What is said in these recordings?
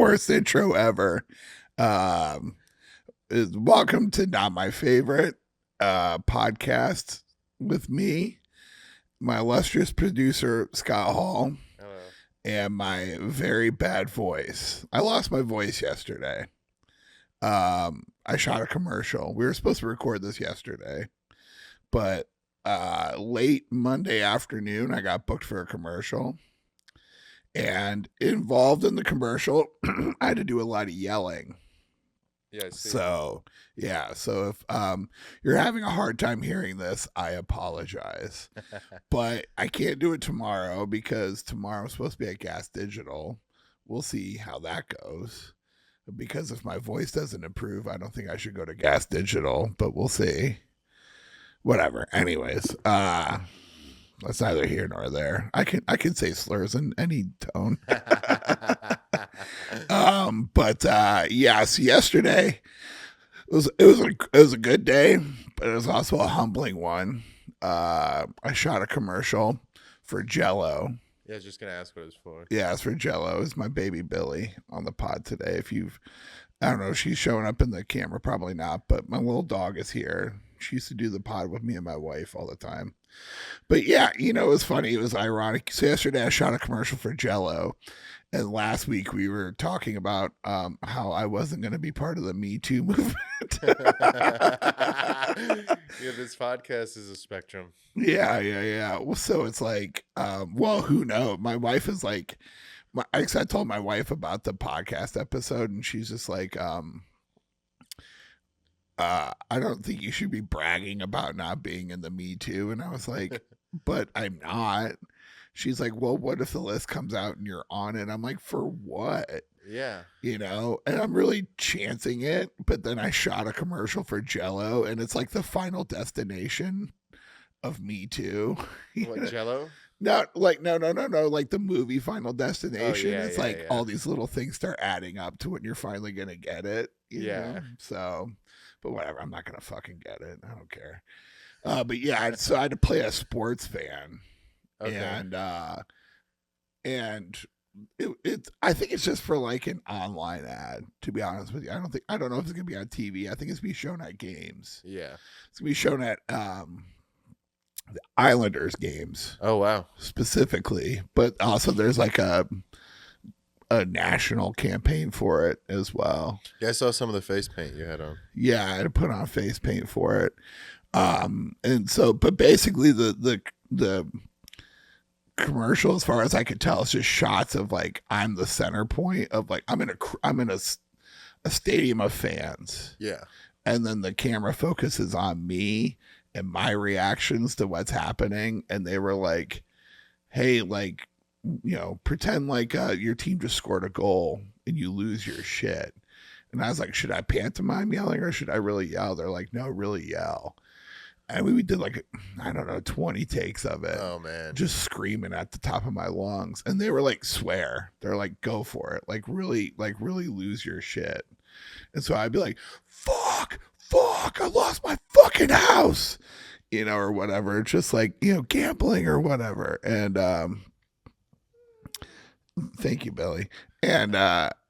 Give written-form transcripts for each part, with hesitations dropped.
worst intro ever. Um, Welcome to Not My Favorite podcast with me, my illustrious producer, Scott Hall, Hello. and my very bad voice. I lost my voice yesterday. I shot a commercial. We were supposed to record this yesterday, but late Monday afternoon, I got booked for a commercial. And involved in the commercial, I had to do a lot of yelling. Yeah, I see. So if you're having a hard time hearing this, I apologize. But I can't do it tomorrow because tomorrow I'm supposed to be at Gas Digital. We'll see how that goes. Because if my voice doesn't improve, I don't think I should go to Gas Digital, but we'll see. Whatever. Anyways, that's neither here nor there. I can say slurs in any tone. So yesterday it was a good day, but it was also a humbling one. I shot a commercial for Jello. Yeah, I was just gonna ask what it was for. Yeah, it's for Jello. It's my baby Billy on the pod today. I don't know, she's showing up in the camera, probably not, but my little dog is here. She used to do the pod with me and my wife all the time. But yeah, it was funny. It was ironic. So yesterday I shot a commercial for Jello. And last week we were talking about how I wasn't going to be part of the Me Too movement. Yeah, this podcast is a spectrum. Yeah. Well, so it's like, who knows? My wife is like, I told my wife about the podcast episode, and she's just like, I don't think you should be bragging about not being in the Me Too. And I was like, but I'm not. She's like, well, what if the list comes out and you're on it? I'm like, for what? Yeah. And I'm really chancing it. But then I shot a commercial for Jello, and it's like the final destination of Me Too. What, Jello? No, like, no. Like the movie Final Destination. Yeah, it's yeah, like yeah. all these little things start adding up to when you're finally going to get it. You know? So, but whatever. I'm not going to fucking get it. I don't care. But yeah, so I had to play a sports fan. Okay. And I think it's just for like an online ad, to be honest with you. I don't know if it's gonna be on TV. I think it's gonna be shown at games. Yeah. It's gonna be shown at the Islanders games. Oh wow. Specifically. But also there's like a national campaign for it as well. Yeah, I saw some of the face paint you had on. Yeah, I had to put on face paint for it. And so but basically the commercial, as far as I could tell, it's just shots of like I'm the center point of like I'm in a stadium of fans. Yeah. And then the camera focuses on me and my reactions to what's happening, and they were like, hey, like, pretend like your team just scored a goal and you lose your shit. And I was like, should I pantomime yelling or should I really yell? They're like, no, really yell. And we did like, 20 takes of it. Oh, man. Just screaming at the top of my lungs. And they were like, swear. They're like, go for it. Like really lose your shit. And so I'd be like, fuck, I lost my fucking house, or whatever. It's just like, gambling or whatever. And thank you, Billy. And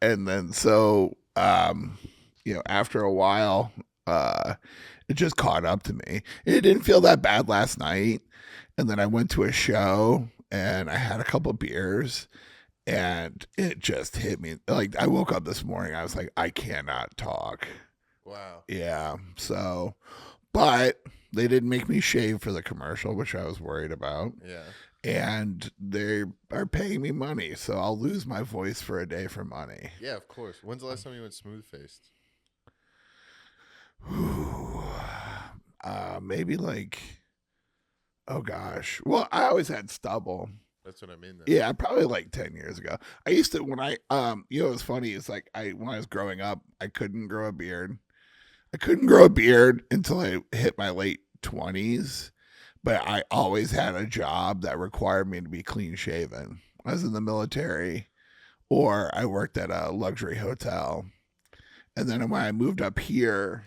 then so, after a while, it just caught up to me. It didn't feel that bad last night. And then I went to a show and I had a couple beers and it just hit me. Like I woke up this morning, I was like, I cannot talk. Wow. Yeah. So, but they didn't make me shave for the commercial, which I was worried about. Yeah. And they are paying me money. So I'll lose my voice for a day for money. Yeah, of course. When's the last time you went smooth faced? Maybe like, oh gosh. Well, I always had stubble. That's what I mean, though. Yeah, probably like 10 years ago. I used to, when I, what's funny is like, when I was growing up, I couldn't grow a beard. I couldn't grow a beard until I hit my late 20s, but I always had a job that required me to be clean shaven. I was in the military or I worked at a luxury hotel. And then when I moved up here,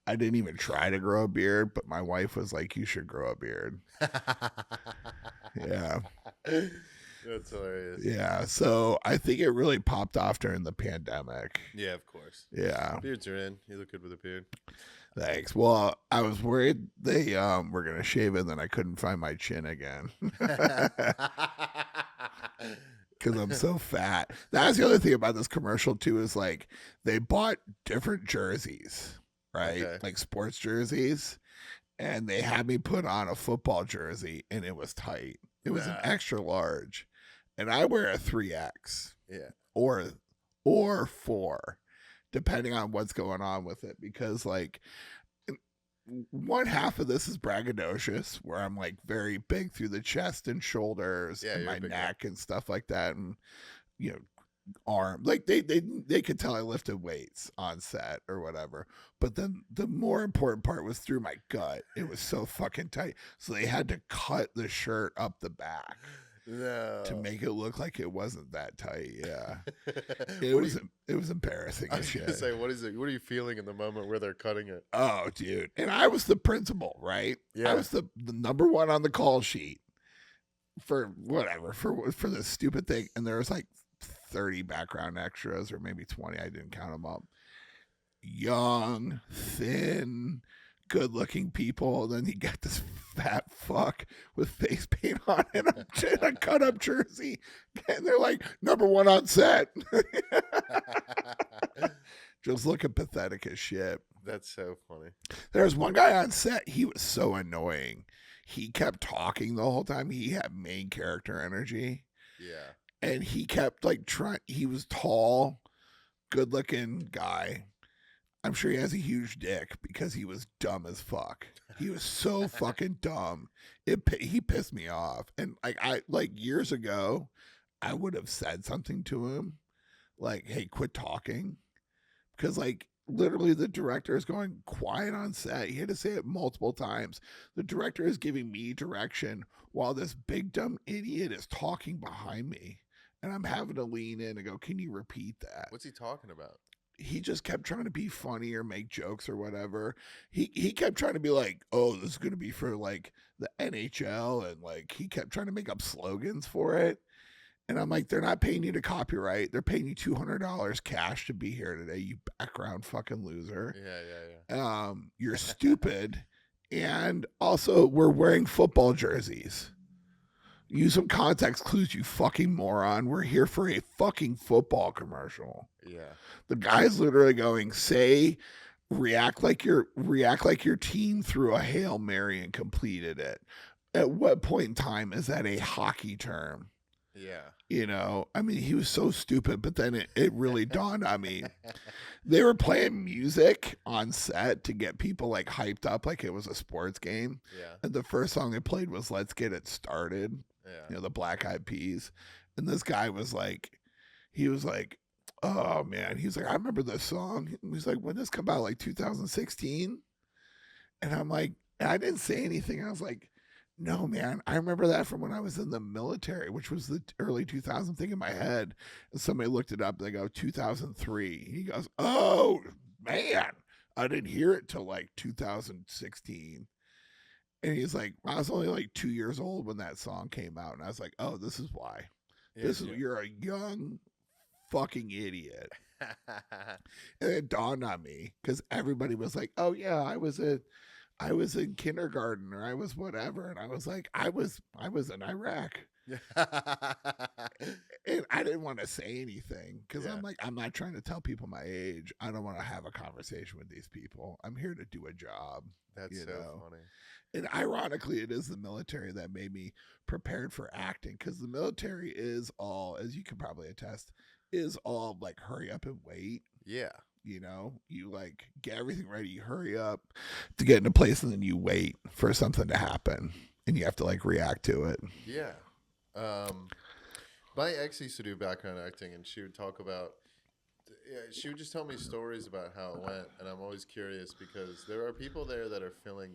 I didn't even try to grow a beard, but my wife was like, you should grow a beard. Yeah. That's hilarious. Yeah, so I think it really popped off during the pandemic. Yeah, of course. Yeah, Beards are in. You look good with a beard. thanks. Well, I was worried they were gonna shave it, and then I couldn't find my chin again because I'm so fat. That's the other thing about this commercial too is like they bought different jerseys, right? Okay. Like sports jerseys, and they had me put on a football jersey, and it was tight. It was an Nah. extra large, and I wear a 3X Yeah. or 4, depending on what's going on with it. Because like one half of this is braggadocious, where I'm like very big through the chest and shoulders Yeah, and you're a my big guy. neck and stuff like that, and you know arm like they could tell I lifted weights on set or whatever. But then the more important part was through my gut. It was so fucking tight, so they had to cut the shirt up the back No. to make it look like it wasn't that tight. Yeah, What do it was embarrassing I as was gonna shit. say, what is it? What are you feeling in the moment where they're cutting it? Oh, dude. And I was the principal, right? Yeah. I was the number one on the call sheet for whatever, for this stupid thing. And there was like 30 background extras or maybe 20. I didn't count them up. Young, thin, good looking people. And then you got this fat fuck with face paint on and a cut up jersey. And they're like, number one on set. Just looking pathetic as shit. That's so funny. There was one guy on set. He was so annoying. He kept talking the whole time. He had main character energy, Yeah. and he kept like trying. He was tall, good looking guy. I'm sure he has a huge dick because he was dumb as fuck. He was so fucking dumb. He pissed me off. And like years ago, I would have said something to him, like, "Hey, quit talking," because like literally the director is going quiet on set. He had to say it multiple times. The director is giving me direction while this big dumb idiot is talking behind me, and I'm having to lean in and go, "Can you repeat that?" What's he talking about? He just kept trying to be funny or make jokes or whatever. He kept trying to be like, "Oh, this is going to be for like the NHL," and like he kept trying to make up slogans for it. And I'm like, they're not paying you to copyright. They're paying you $200 cash to be here today, you background fucking loser. Yeah. You're stupid. And also, we're wearing football jerseys. Use some context clues, you fucking moron. We're here for a fucking football commercial. Yeah. The guy's literally going, react like your team threw a Hail Mary and completed it. At what point in time is that a hockey term? Yeah. You know, I mean, he was so stupid, but then it really dawned on me. They were playing music on set to get people like hyped up like it was a sports game. Yeah. And the first song they played was Let's Get It Started, Yeah. the Black Eyed Peas. And this guy was like, oh man, he's like, I remember this song. He's like, when this come out, like 2016? And I'm like, I didn't say anything. I was like, no, man, I remember that from when I was in the military, which was the early 2000 thing in my head. And somebody looked it up. They go, 2003. He goes, oh, man, I didn't hear it till like 2016. And he's like, I was only like 2 years old when that song came out. And I was like, oh, this is why. You're a young fucking idiot. And it dawned on me because everybody was like, oh, yeah, I was in kindergarten or I was whatever. And I was like, I was in Iraq. And I didn't want to say anything because I'm like, I'm not trying to tell people my age. I don't want to have a conversation with these people. I'm here to do a job. That's so funny. And ironically, it is the military that made me prepared for acting because the military is all, as you can probably attest, is all like hurry up and wait. Yeah. You know, you like get everything ready, you hurry up to get into place, and then you wait for something to happen, and you have to like react to it. Yeah. My ex used to do background acting, and she would talk about. She would just tell me stories about how it went, and I'm always curious because there are people there that are filling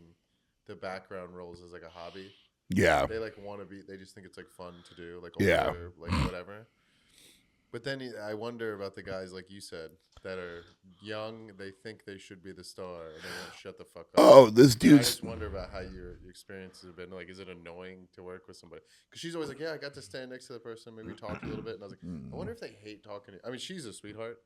the background roles as like a hobby. Yeah. They like want to be. They just think it's like fun to do, like Yeah. or, like whatever. But then I wonder about the guys, like you said, that are young. They think they should be the star, and they won't shut the fuck up. Oh, this And I dude's. just wonder about how your experiences have been. Like, is it annoying to work with somebody? Because she's always like, yeah, I got to stand next to the person, maybe talk a little bit. And I was like, I wonder if they hate talking to. I mean, she's a sweetheart.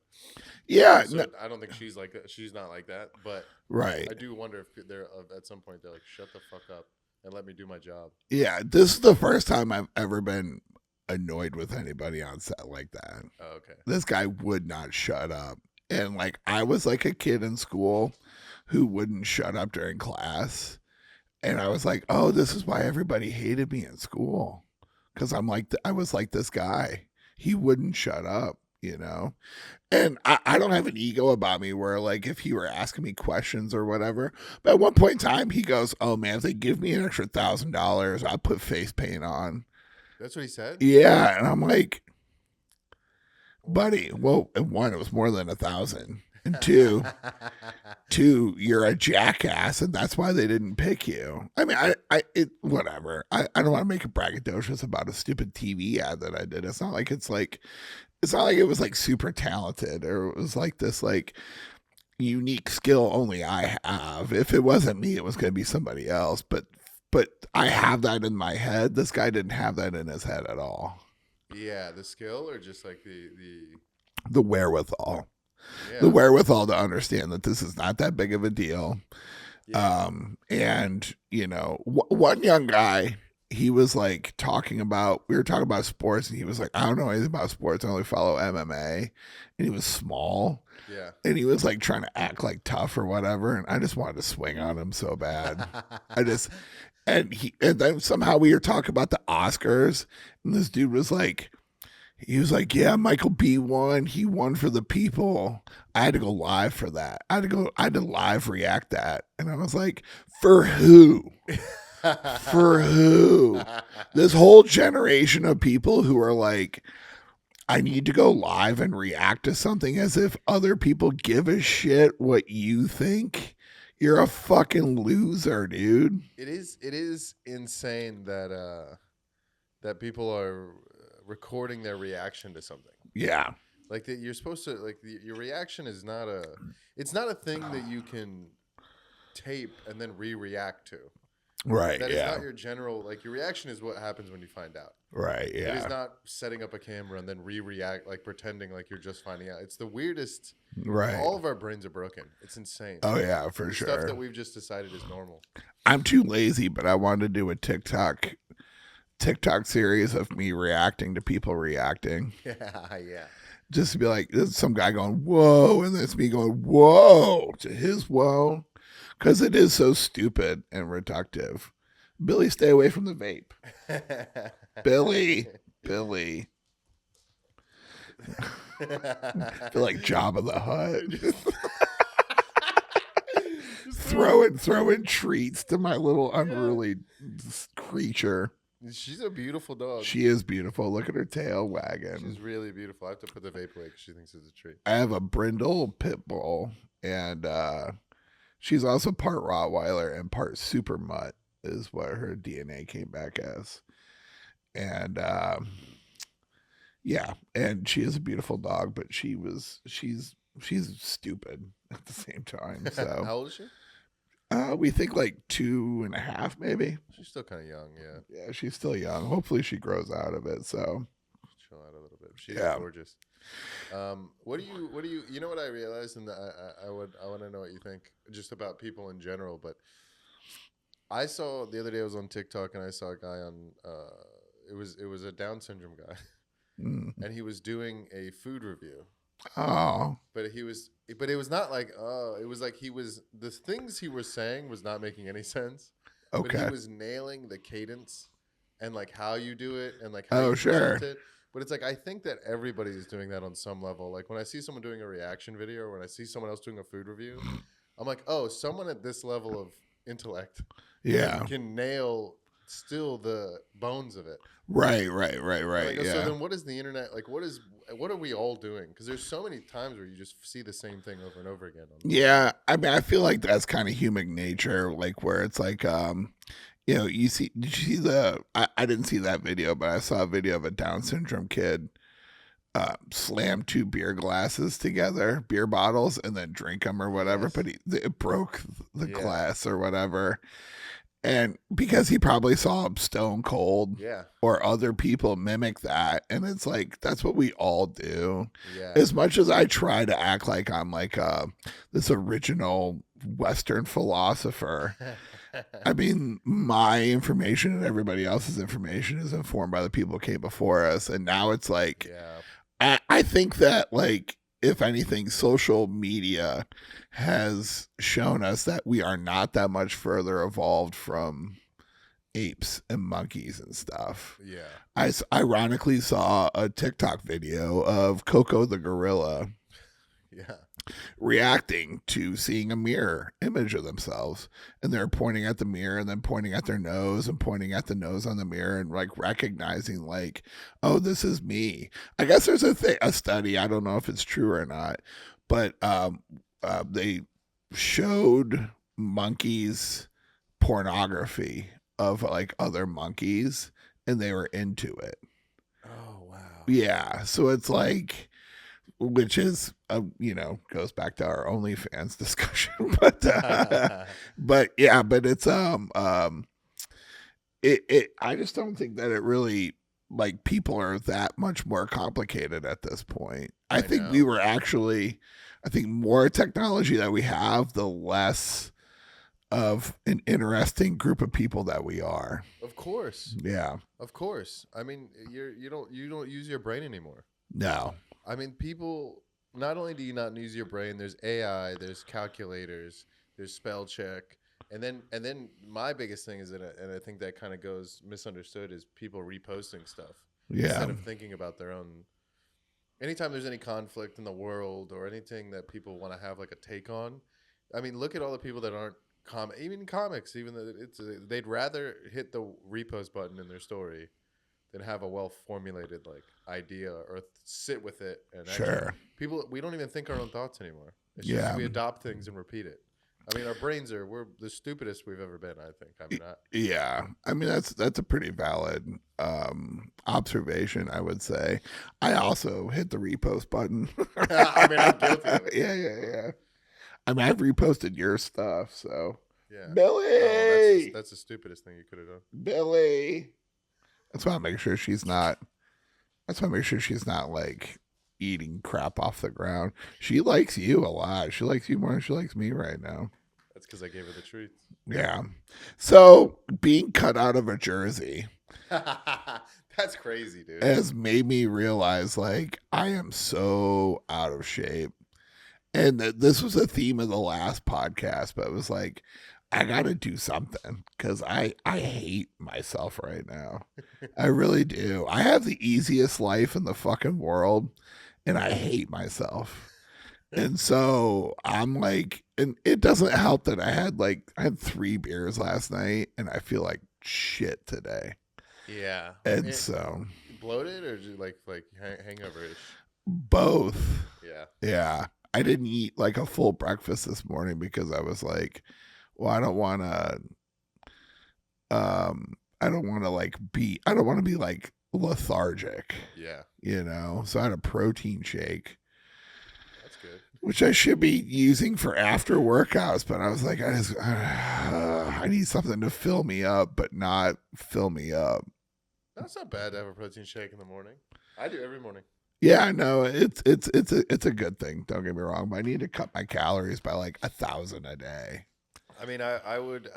Yeah, So I don't think she's like that. She's not like that. But right. I do wonder if they're at some point they're like, shut the fuck up and let me do my job. Yeah, this is the first time I've ever been annoyed with anybody on set like that. Oh, okay. This guy would not shut up. And like I was like a kid in school who wouldn't shut up during class. And I was like, "Oh, this is why everybody hated me in school." Cuz I was like this guy. He wouldn't shut up, you know. And I don't have an ego about me where like if he were asking me questions or whatever. But at one point in time he goes, "Oh man, if they give me an extra $1,000, I'll put face paint on." That's what he said? Yeah, and I'm like, buddy, well, one, it was more than 1,000, and two, you're a jackass, and that's why they didn't pick you. I mean, whatever. I don't want to make a braggadocious about a stupid TV ad that I did. It's not like it's not like it was like super talented or it was like this like unique skill only I have. If it wasn't me, it was going to be somebody else. But I have that in my head. This guy didn't have that in his head at all. Yeah, the skill or just like the wherewithal. Yeah. The wherewithal to understand that this is not that big of a deal. Yeah. And you know, one young guy, he was like we were talking about sports, and he was like, I don't know anything about sports. I only follow MMA. And he was small. Yeah. And he was like trying to act like tough or whatever. And I just wanted to swing on him so bad. And then somehow we were talking about the Oscars, and this dude was like, yeah, Michael B won. He won for the people. I had to go live for that. I had to live react that. And I was like, for who? For who? This whole generation of people who are like, I need to go live and react to something as if other people give a shit what you think. You're a fucking loser, dude. It is insane that that people are recording their reaction to something. Yeah. Like that you're supposed to like your reaction is not a thing that you can tape and then react to. Right. That yeah. is not your general like your reaction is what happens when you find out. Right. Yeah. It is not setting up a camera and then react like pretending like you're just finding out. It's the weirdest. Right. All of our brains are broken. It's insane. Oh yeah, for sure. Stuff that we've just decided is normal. I'm too lazy, but I wanted to do a TikTok series of me reacting to people reacting. Yeah. Just to be like, there's some guy going, whoa, and there's me going, whoa, to his whoa. Because it is so stupid and reductive. Billy, stay away from the vape. Billy. I feel like Jabba the Hutt. throwing treats to my little unruly creature. She's a beautiful dog. She is beautiful. Look at her tail wagging. She's really beautiful. I have to put the vape away because she thinks it's a treat. I have a brindle pit bull, and she's also part Rottweiler and part super mutt is what her DNA came back as. And yeah, and she is a beautiful dog, but she's stupid at the same time. So how old is she? We think like 2.5, maybe. She's still kind of young, yeah. Yeah, she's still young. Hopefully she grows out of it. So chill out a little bit. She's gorgeous. What do you? You know what I realized, and I want to know what you think just about people in general. But I saw the other day I was on TikTok and I saw a guy on. It was a Down syndrome guy, and he was doing a food review. Oh. But it was not like it was like the things he was saying was not making any sense. Okay. But he was nailing the cadence and like how you do it and like how you present it. But it's like I think that everybody's doing that on some level. Like when I see someone doing a reaction video or when I see someone else doing a food review, I'm like, oh, someone at this level of intellect can nail still the bones of it. Right. Like, yeah. So then what is the internet like? What are we all doing? Because there's so many times where you just see the same thing over and over again. Yeah, I mean, I feel like that's kind of human nature, like where it's like, did you see I didn't see that video, but I saw a video of a Down syndrome kid slam two beer glasses together, beer bottles, and then drink them or whatever. Yes. But it broke the Yeah. glass or whatever. And because he probably saw him stone cold Yeah. or other people mimic that. And it's like, that's what we all do. Yeah. As much as I try to act like I'm like this original Western philosopher, I mean, my information and everybody else's information is informed by the people who came before us. And now it's like, Yeah. I think that, like, if anything, social media has shown us that we are not that much further evolved from apes and monkeys and stuff. Yeah. I ironically saw a TikTok video of Coco the gorilla Yeah. reacting to seeing a mirror image of themselves, and they're pointing at the mirror and then pointing at their nose and pointing at the nose on the mirror and like recognizing like, oh, this is me. I guess there's a study, I don't know if it's true or not, but they showed monkeys pornography of like other monkeys and they were into it. Oh wow. Yeah, so it's like, which is goes back to our OnlyFans discussion, but yeah, but it's it I just don't think that it really, like, people are that much more complicated at this point. I I think know. I think more technology that we have, the less of an interesting group of people that we are. Of course. Yeah. Of course. I mean, you don't use your brain anymore. No. I mean, people. Not only do you not use your brain, there's AI, there's calculators, there's spell check, and then my biggest thing is that, and I think that kind of goes misunderstood, is people reposting stuff Yeah. instead of thinking about their own. Anytime there's any conflict in the world or anything that people want to have like a take on, I mean, look at all the people that aren't even comics, even though they'd rather hit the repost button in their story than have a well formulated like idea or sit with it. And Sure. people, we don't even think our own thoughts anymore. It's Yeah. just we adopt things and repeat it. I mean, our brains we're the stupidest we've ever been, I think. I mean, Yeah, I mean that's a pretty valid observation, I would say. I also hit the repost button. I mean, I'm guilty of it. Yeah. I mean, I've reposted your stuff, so Yeah. Billy, Oh, that's the stupidest thing you could have done. Billy. That's why I make sure she's not. That's why I make sure she's not like eating crap off the ground. She likes you a lot. She likes you more than she likes me right now. That's because I gave her the truth. Yeah. So being cut out of a jersey That's crazy, dude. has made me realize, like, I am so out of shape. And this was a theme of the last podcast, but it was like, I got to do something because I hate myself right now. I really do. I have the easiest life in the fucking world, and I hate myself. And so I'm like, and it doesn't help that I had 3 beers last night, and I feel like shit today. Yeah. And so Bloated or just like hangover-ish? both. Yeah. Yeah. I didn't eat like a full breakfast this morning because I was like, well, I don't want to be like lethargic, Yeah. So I had a protein shake, That's good. which I should be using for after workouts, but I was like, I need something to fill me up, but not fill me up. That's not bad to have a protein shake in the morning. I do every morning. Yeah, I know it's a good thing. Don't get me wrong, but I need to cut my calories by like 1,000 a day. I mean, I would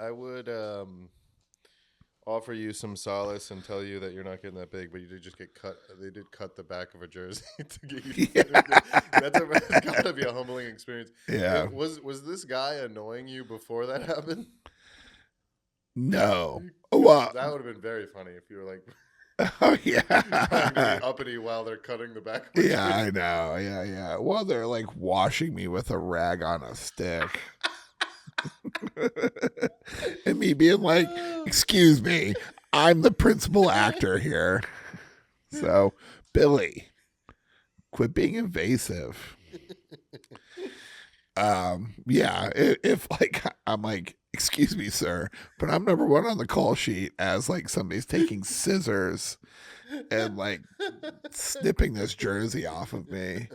offer you some solace and tell you that you're not getting that big, but you did just get cut. They did cut the back of a jersey to get you. Yeah. That's gotta be a humbling experience. Yeah. Was this guy annoying you before that happened? No. Well, That would have been very funny if you were like oh trying to yeah. be uppity while they're cutting the back. Of a Yeah, I jersey. know. Yeah. Well, they're like washing me with a rag on a stick. And me being like, excuse me, I'm the principal actor here. So, Billy, quit being invasive. Yeah, if like I'm like, excuse me, sir, but I'm number one on the call sheet as like somebody's taking scissors and like snipping this jersey off of me.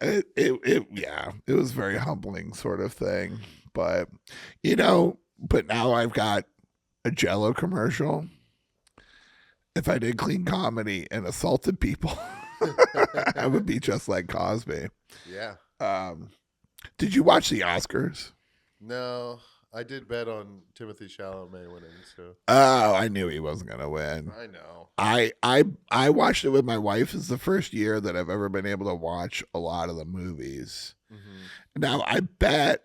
Yeah, it was very humbling sort of thing. But, but now I've got a Jello commercial. If I did clean comedy and assaulted people, I would be just like Cosby. Yeah. Did you watch the Oscars? No, I did bet on Timothy Chalamet winning. So. Oh, I knew he wasn't gonna win. I know. I watched it with my wife. It's the first year that I've ever been able to watch a lot of the movies. Mm-hmm. Now I bet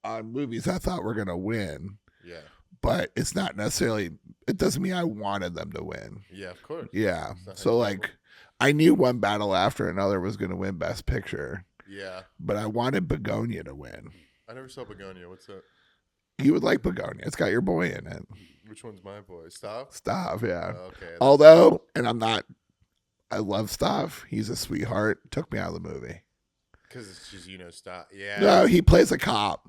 on movies I thought were gonna win. Yeah. But it's not necessarily. It doesn't mean I wanted them to win. Yeah, of course. Yeah. So like, I knew One Battle After Another was going to win Best Picture. Yeah. But I wanted Begonia to win. I never saw Begonia. What's that? You would like Begonia. It's got your boy in it. Which one's my boy? Stav? Stav, yeah. Oh, okay. Although, and I love Stav. He's a sweetheart. Took me out of the movie. Because it's just, Stav. Yeah. No, he plays a cop,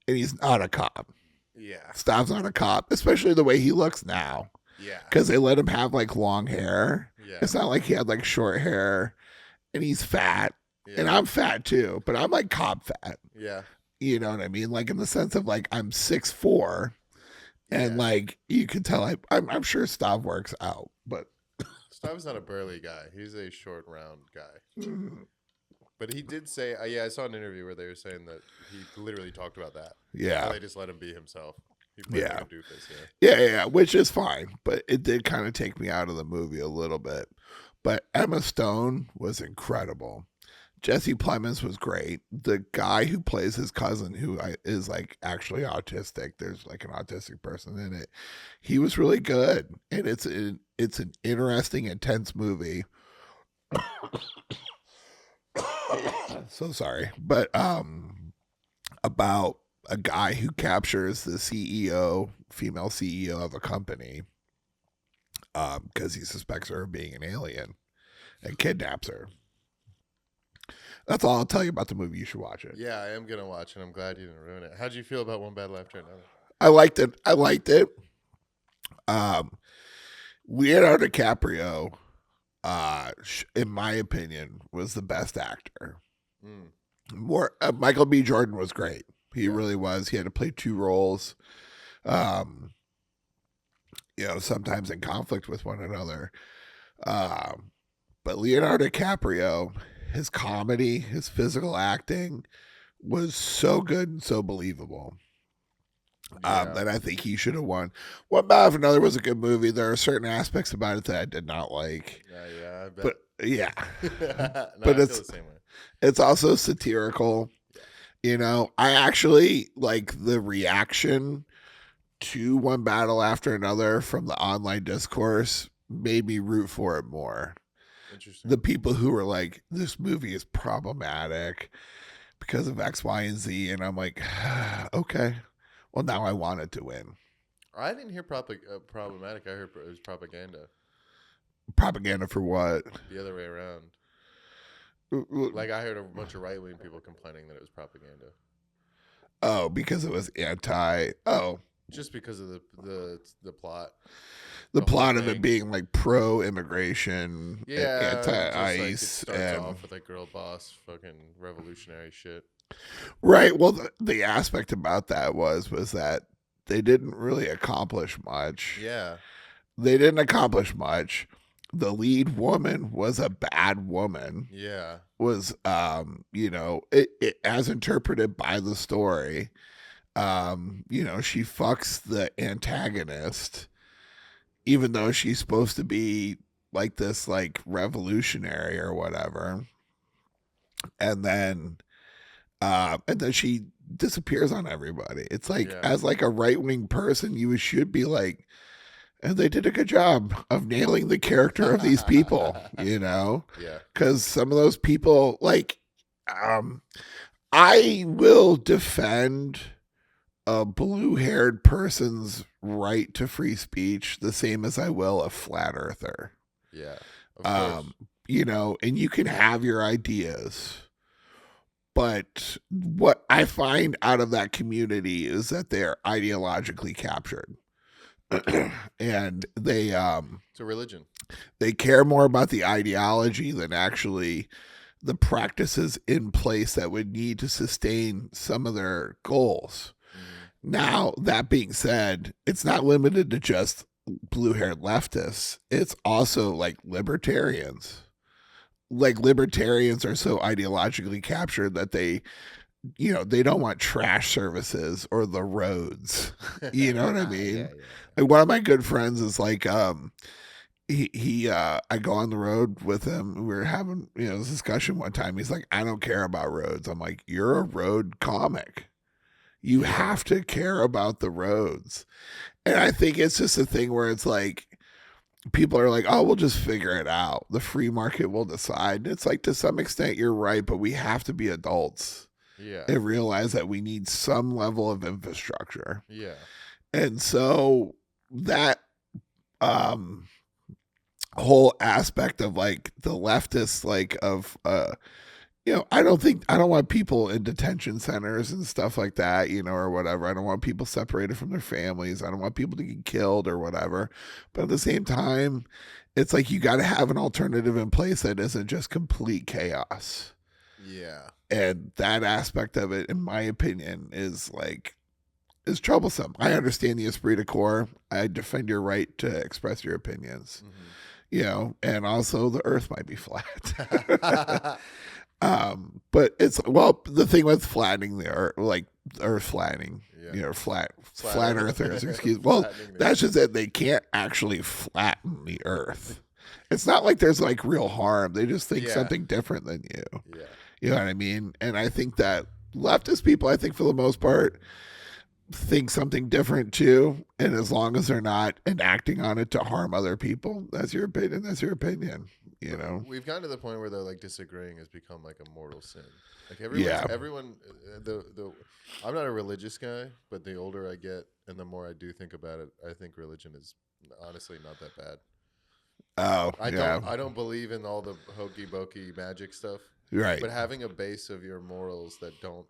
and he's not a cop. Yeah. Stav's not a cop, especially the way he looks now. Yeah. Because they let him have like long hair. Yeah. It's not like he had like short hair, and he's fat. Yeah. And I'm fat too, but I'm like cop fat. Yeah. You know what I mean? Like in the sense of like I'm 6'4", and like you can tell I'm sure Stav works out, but Stav's not a burly guy. He's a short, round guy. But he did say, I saw an interview where they were saying that he literally talked about that. Yeah. How they just let him be himself. He played like a doofus, yeah, which is fine. But it did kind of take me out of the movie a little bit. But Emma Stone was incredible. Jesse Plemons was great. The guy who plays his cousin, who is like actually autistic, there's like an autistic person in it. He was really good. And it's an interesting, intense movie. So sorry, but about a guy who captures the female CEO of a company, because he suspects her of being an alien, and kidnaps her. That's all I'll tell you about the movie. You should watch it. Yeah, I am gonna watch it. I'm glad you didn't ruin it. How'd you feel about One Battle After Another? I liked it. Leonardo DiCaprio, in my opinion, was the best actor. Michael B. Jordan was great. He really was. He had to play two roles, sometimes in conflict with one another. But Leonardo DiCaprio, his comedy, his physical acting was so good and so believable. That I think he should have won. One Battle After Another was a good movie. There are certain aspects about it that I did not like. Yeah, I bet. But yeah, no, but I feel the same way. It's also satirical. I actually like the reaction to One Battle After Another from the online discourse made me root for it more. Interesting. The people who were like, this movie is problematic because of X, Y, and Z. And I'm like, okay, well, now I want it to win. I didn't hear problematic. I heard it was propaganda. Propaganda for what? The other way around. Like I heard a bunch of right-wing people complaining that it was propaganda. Oh, because it was just because of the plot. The plot of it being like pro-immigration, anti-ICE, like it starts off with like girl boss, fucking revolutionary shit. Right. Well, the aspect about that was that they didn't really accomplish much. Yeah. They didn't accomplish much. The lead woman was a bad woman. Yeah. Was it as interpreted by the story. She fucks the antagonist, even though she's supposed to be like this like revolutionary or whatever. And then she disappears on everybody. It's like as like a right-wing person, you should be like, and they did a good job of nailing the character of these people, Yeah. Because some of those people, like, I will defend a blue-haired person's right to free speech the same as I will a flat earther. Yeah. Of course. And you can have your ideas, But what I find out of that community is that they're ideologically captured. And It's a religion. they care more about the ideology than actually the practices in place that would need to sustain some of their goals. Now, that being said, it's not limited to just blue-haired leftists. It's also like libertarians. Like libertarians are so ideologically captured that they don't want trash services or the roads. You know what I mean? Yeah. Like one of my good friends is like, I go on the road with him. We were having, this discussion one time. He's like, I don't care about roads. I'm like, you're a road comic. You have to care about the roads. And I think it's just a thing where it's like, people are like, oh, we'll just figure it out. The free market will decide. It's like, to some extent, you're right, but we have to be adults. Yeah. And realize that we need some level of infrastructure. Yeah. And so that whole aspect of like the leftists, like of I don't want people in detention centers and stuff like that, or whatever. I don't want people separated from their families. I don't want people to get killed or whatever. But at the same time, it's like you got to have an alternative in place that isn't just complete chaos. Yeah. And that aspect of it, in my opinion, is troublesome. I understand the esprit de corps. I defend your right to express your opinions. And also the earth might be flat. But it's, the thing with flattening the earth, like earth flattening, flat earthers, excuse me. Well, that's just it. They can't actually flatten the earth. It's not like there's like real harm. They just think something different than you. Yeah. You know what I mean? And I think that leftist people, I think for the most part, think something different too. And as long as they're not enacting on it to harm other people, that's your opinion. That's your opinion. We've gotten to the point where they're like disagreeing has become like a mortal sin. Like everyone, I'm not a religious guy, but the older I get and the more I do think about it, I think religion is honestly not that bad. Oh, I don't believe in all the hokey pokey magic stuff. Right. But having a base of your morals that don't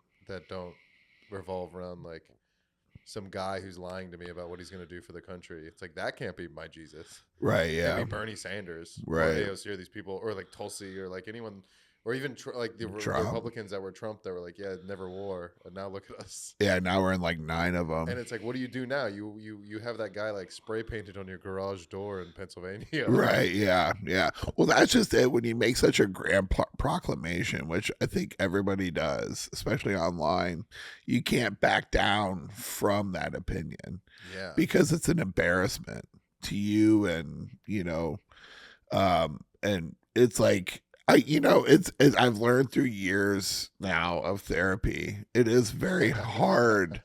revolve around like some guy who's lying to me about what he's going to do for the country. It's like, that can't be my Jesus. Right, yeah. It can't be Bernie Sanders. Right. Or AOC or these people, or like Tulsi, or like anyone, or even like the Republicans that were Trump that were like, yeah, never war. And now look at us. Yeah, now we're in like 9 of them. And it's like, what do you do now? You have that guy like spray painted on your garage door in Pennsylvania. Right, yeah. Well, that's just it. When you make such a grand proclamation, which I think everybody does, especially online, you can't back down from that opinion. Yeah. Because it's an embarrassment to you, and and it's like, I've learned through years now of therapy, it is very hard.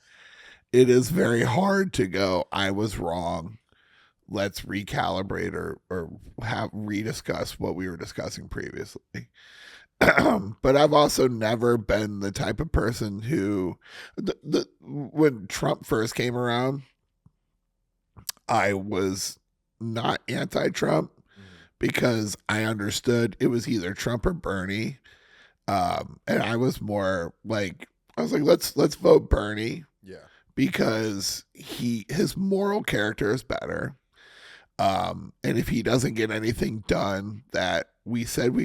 It is very hard to go, I was wrong. Let's recalibrate or rediscuss what we were discussing previously. But I've also never been the type of person who, when Trump first came around, I was not anti-Trump. Because I understood it was either Trump or Bernie, and I was more like, let's vote Bernie, because his moral character is better, and if he doesn't get anything done that we said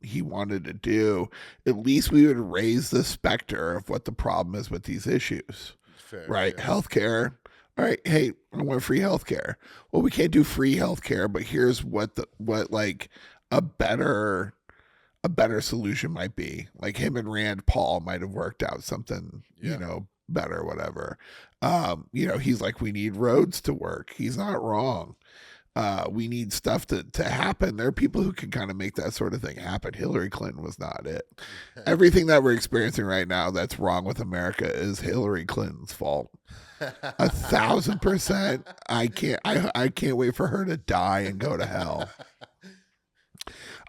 he wanted to do, at least we would raise the specter of what the problem is with these issues. Fair, right? Yeah. Healthcare. All right, hey, I want free healthcare. Well, we can't do free healthcare, but here's what a better solution might be. Like him and Rand Paul might have worked out something, better, whatever. He's like, we need roads to work. He's not wrong. We need stuff to happen. There are people who can kind of make that sort of thing happen. Hillary Clinton was not it. Everything that we're experiencing right now that's wrong with America is Hillary Clinton's fault. 1,000%. I can't wait for her to die and go to hell.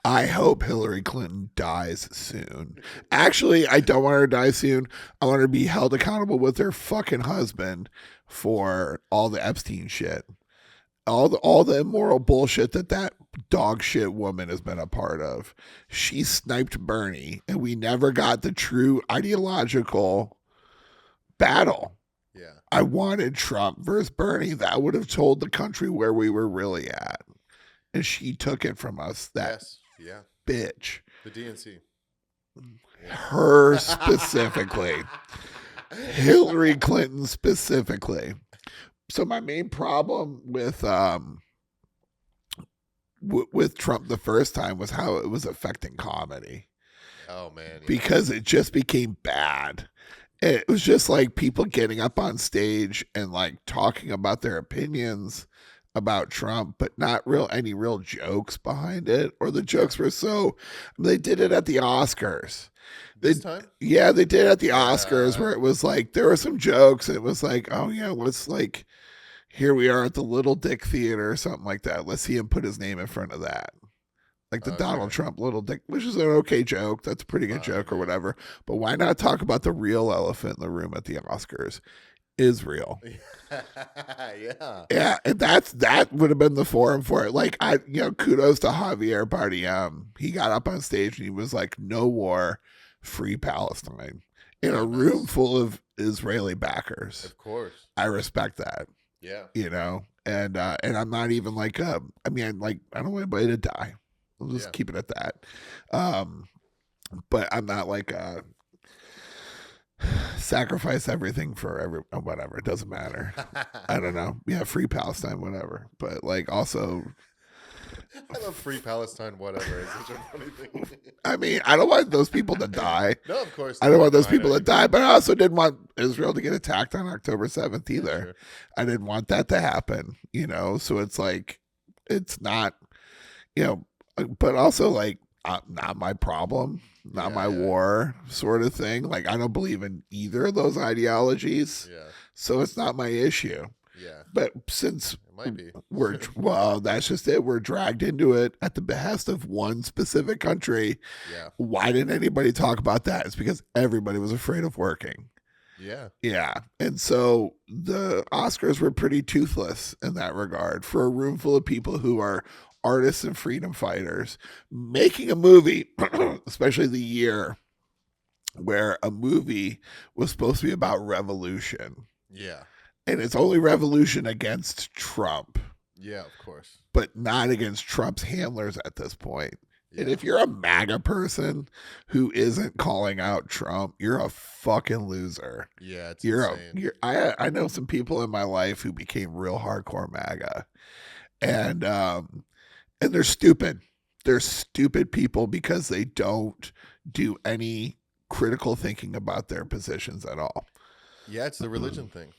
I hope Hillary Clinton dies soon. Actually, I don't want her to die soon. I want her to be held accountable with her fucking husband for all the Epstein shit. All the immoral bullshit that dog shit woman has been a part of. She sniped Bernie, and we never got the true ideological battle. Yeah. I wanted Trump versus Bernie. That would have told the country where we were really at. And she took it from us, that Yes. Yeah. bitch. The DNC. Yeah. Her specifically. Hillary Clinton specifically. So my main problem with Trump the first time was how it was affecting comedy. Oh man. Yeah. Because it just became bad. It was just like people getting up on stage and like talking about their opinions about Trump, but not any real jokes behind it. Or the jokes were they did it at the Oscars. This time? Yeah, they did it at the Oscars where it was like there were some jokes. It was like, oh yeah, let's like here we are at the Little Dick Theater or something like that. Let's see him put his name in front of that. Like the Donald Trump Little Dick, which is an okay joke. That's a pretty good joke or whatever. But why not talk about the real elephant in the room at the Oscars? Israel. Yeah. Yeah, and that would have been the forum for it. Like kudos to Javier Bardem. He got up on stage and he was like, "No war, free Palestine," in a room full of Israeli backers. Of course. I respect that. Yeah. And I'm not even like I don't want anybody to die. We'll just keep it at that. But I'm not like sacrifice everything for whatever. It doesn't matter. I don't know. Yeah, free Palestine, whatever. But like also, I love free Palestine, whatever. It's such a funny thing. I mean, I don't want those people to die. No, of course. I don't want those people to die, but I also didn't want Israel to get attacked on October 7th either. Yeah, sure. I didn't want that to happen, So it's like, it's not, but also like not my problem, not my war sort of thing. Like I don't believe in either of those ideologies, so it's not my issue. Yeah, but since it might be, that's just it. We're dragged into it at the behest of one specific country. Yeah, why didn't anybody talk about that? It's because everybody was afraid of working. Yeah. And so the Oscars were pretty toothless in that regard for a room full of people who are artists and freedom fighters making a movie, especially the year where a movie was supposed to be about revolution. Yeah. And it's only revolution against Trump. Yeah, of course. But not against Trump's handlers at this point. Yeah. And if you're a MAGA person who isn't calling out Trump, you're a fucking loser. Yeah, it's insane. I know some people in my life who became real hardcore MAGA. And they're stupid. They're stupid people because they don't do any critical thinking about their positions at all. Yeah, it's the religion thing.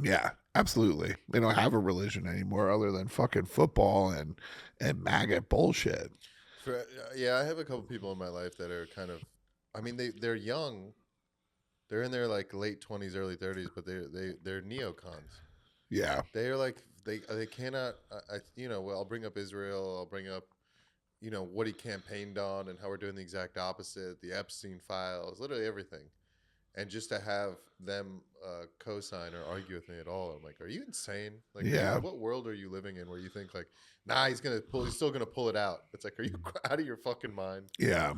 Yeah, absolutely. They don't have a religion anymore other than fucking football and MAGA bullshit. I have a couple people in my life that are kind of, I mean, they're young. They're in their like late 20s, early 30s, but they're neocons. Yeah. They're like, they cannot, I'll bring up Israel. I'll bring up, what he campaigned on and how we're doing the exact opposite, the Epstein files, literally everything. And just to have them co-sign or argue with me at all, I'm like, are you insane? Like, what world are you living in where you think like, nah, he's still gonna pull it out? It's like, are you out of your fucking mind? Yeah.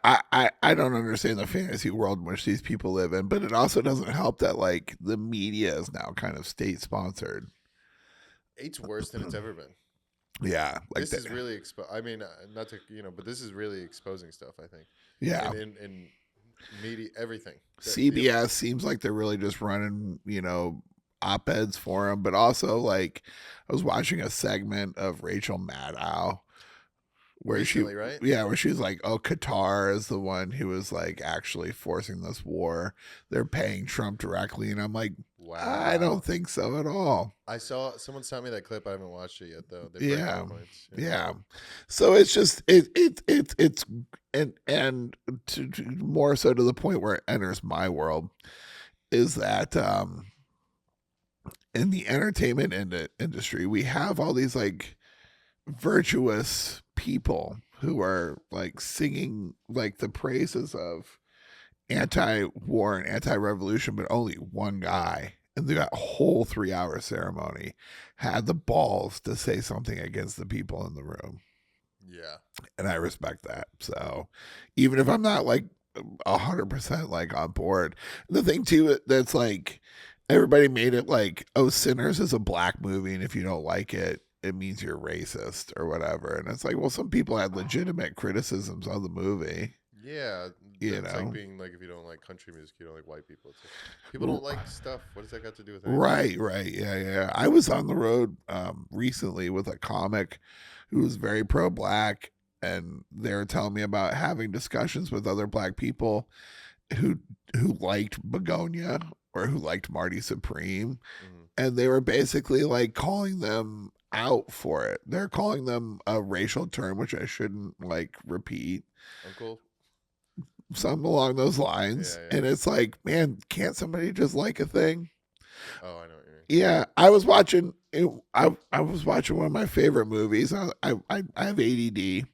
I don't understand the fantasy world in which these people live in, but it also doesn't help that like the media is now kind of state sponsored. It's worse than it's ever been. Yeah, like this is really I mean, not to but this is really exposing stuff. I think. Yeah. In media, everything. CBS seems like they're really just running, op-eds for him, but also like I was watching a segment of Rachel Maddow where recently, right? Where she's like, oh, Qatar is the one who was like actually forcing this war. They're paying Trump directly, and I'm like, wow, I don't think so at all. I saw someone sent me that clip. I haven't watched it yet though. Yeah. So it's just it's and to more so to the point where it enters my world is that in the entertainment industry we have all these like virtuous people who are like singing like the praises of anti-war and anti-revolution, but only one guy and they got a whole 3 hour ceremony, had the balls to say something against the people in the room. Yeah. And I respect that. So even if I'm not like 100% like on board, the thing too that's like everybody made it like, oh, Sinners is a black movie, and if you don't like it, it means you're racist or whatever. And it's like, well, some people had legitimate criticisms of the movie. Yeah, You that's like know, being like if you don't like country music, you don't like white people. It's like, people don't like stuff. What does that got to do with anything? right, yeah. I was on the road recently with a comic who was very pro-black, and they were telling me about having discussions with other black people who who liked Begonia or who liked Marty Supreme, Hmm. and they were basically like calling them out for it. They're calling them a racial term, which I shouldn't like repeat, Uncle. something along those Yeah, lines. yeah. And it's like, man, can't somebody just like a thing? Oh, I know what you mean. Yeah, I was watching. I was watching one of my favorite movies. I have ADD,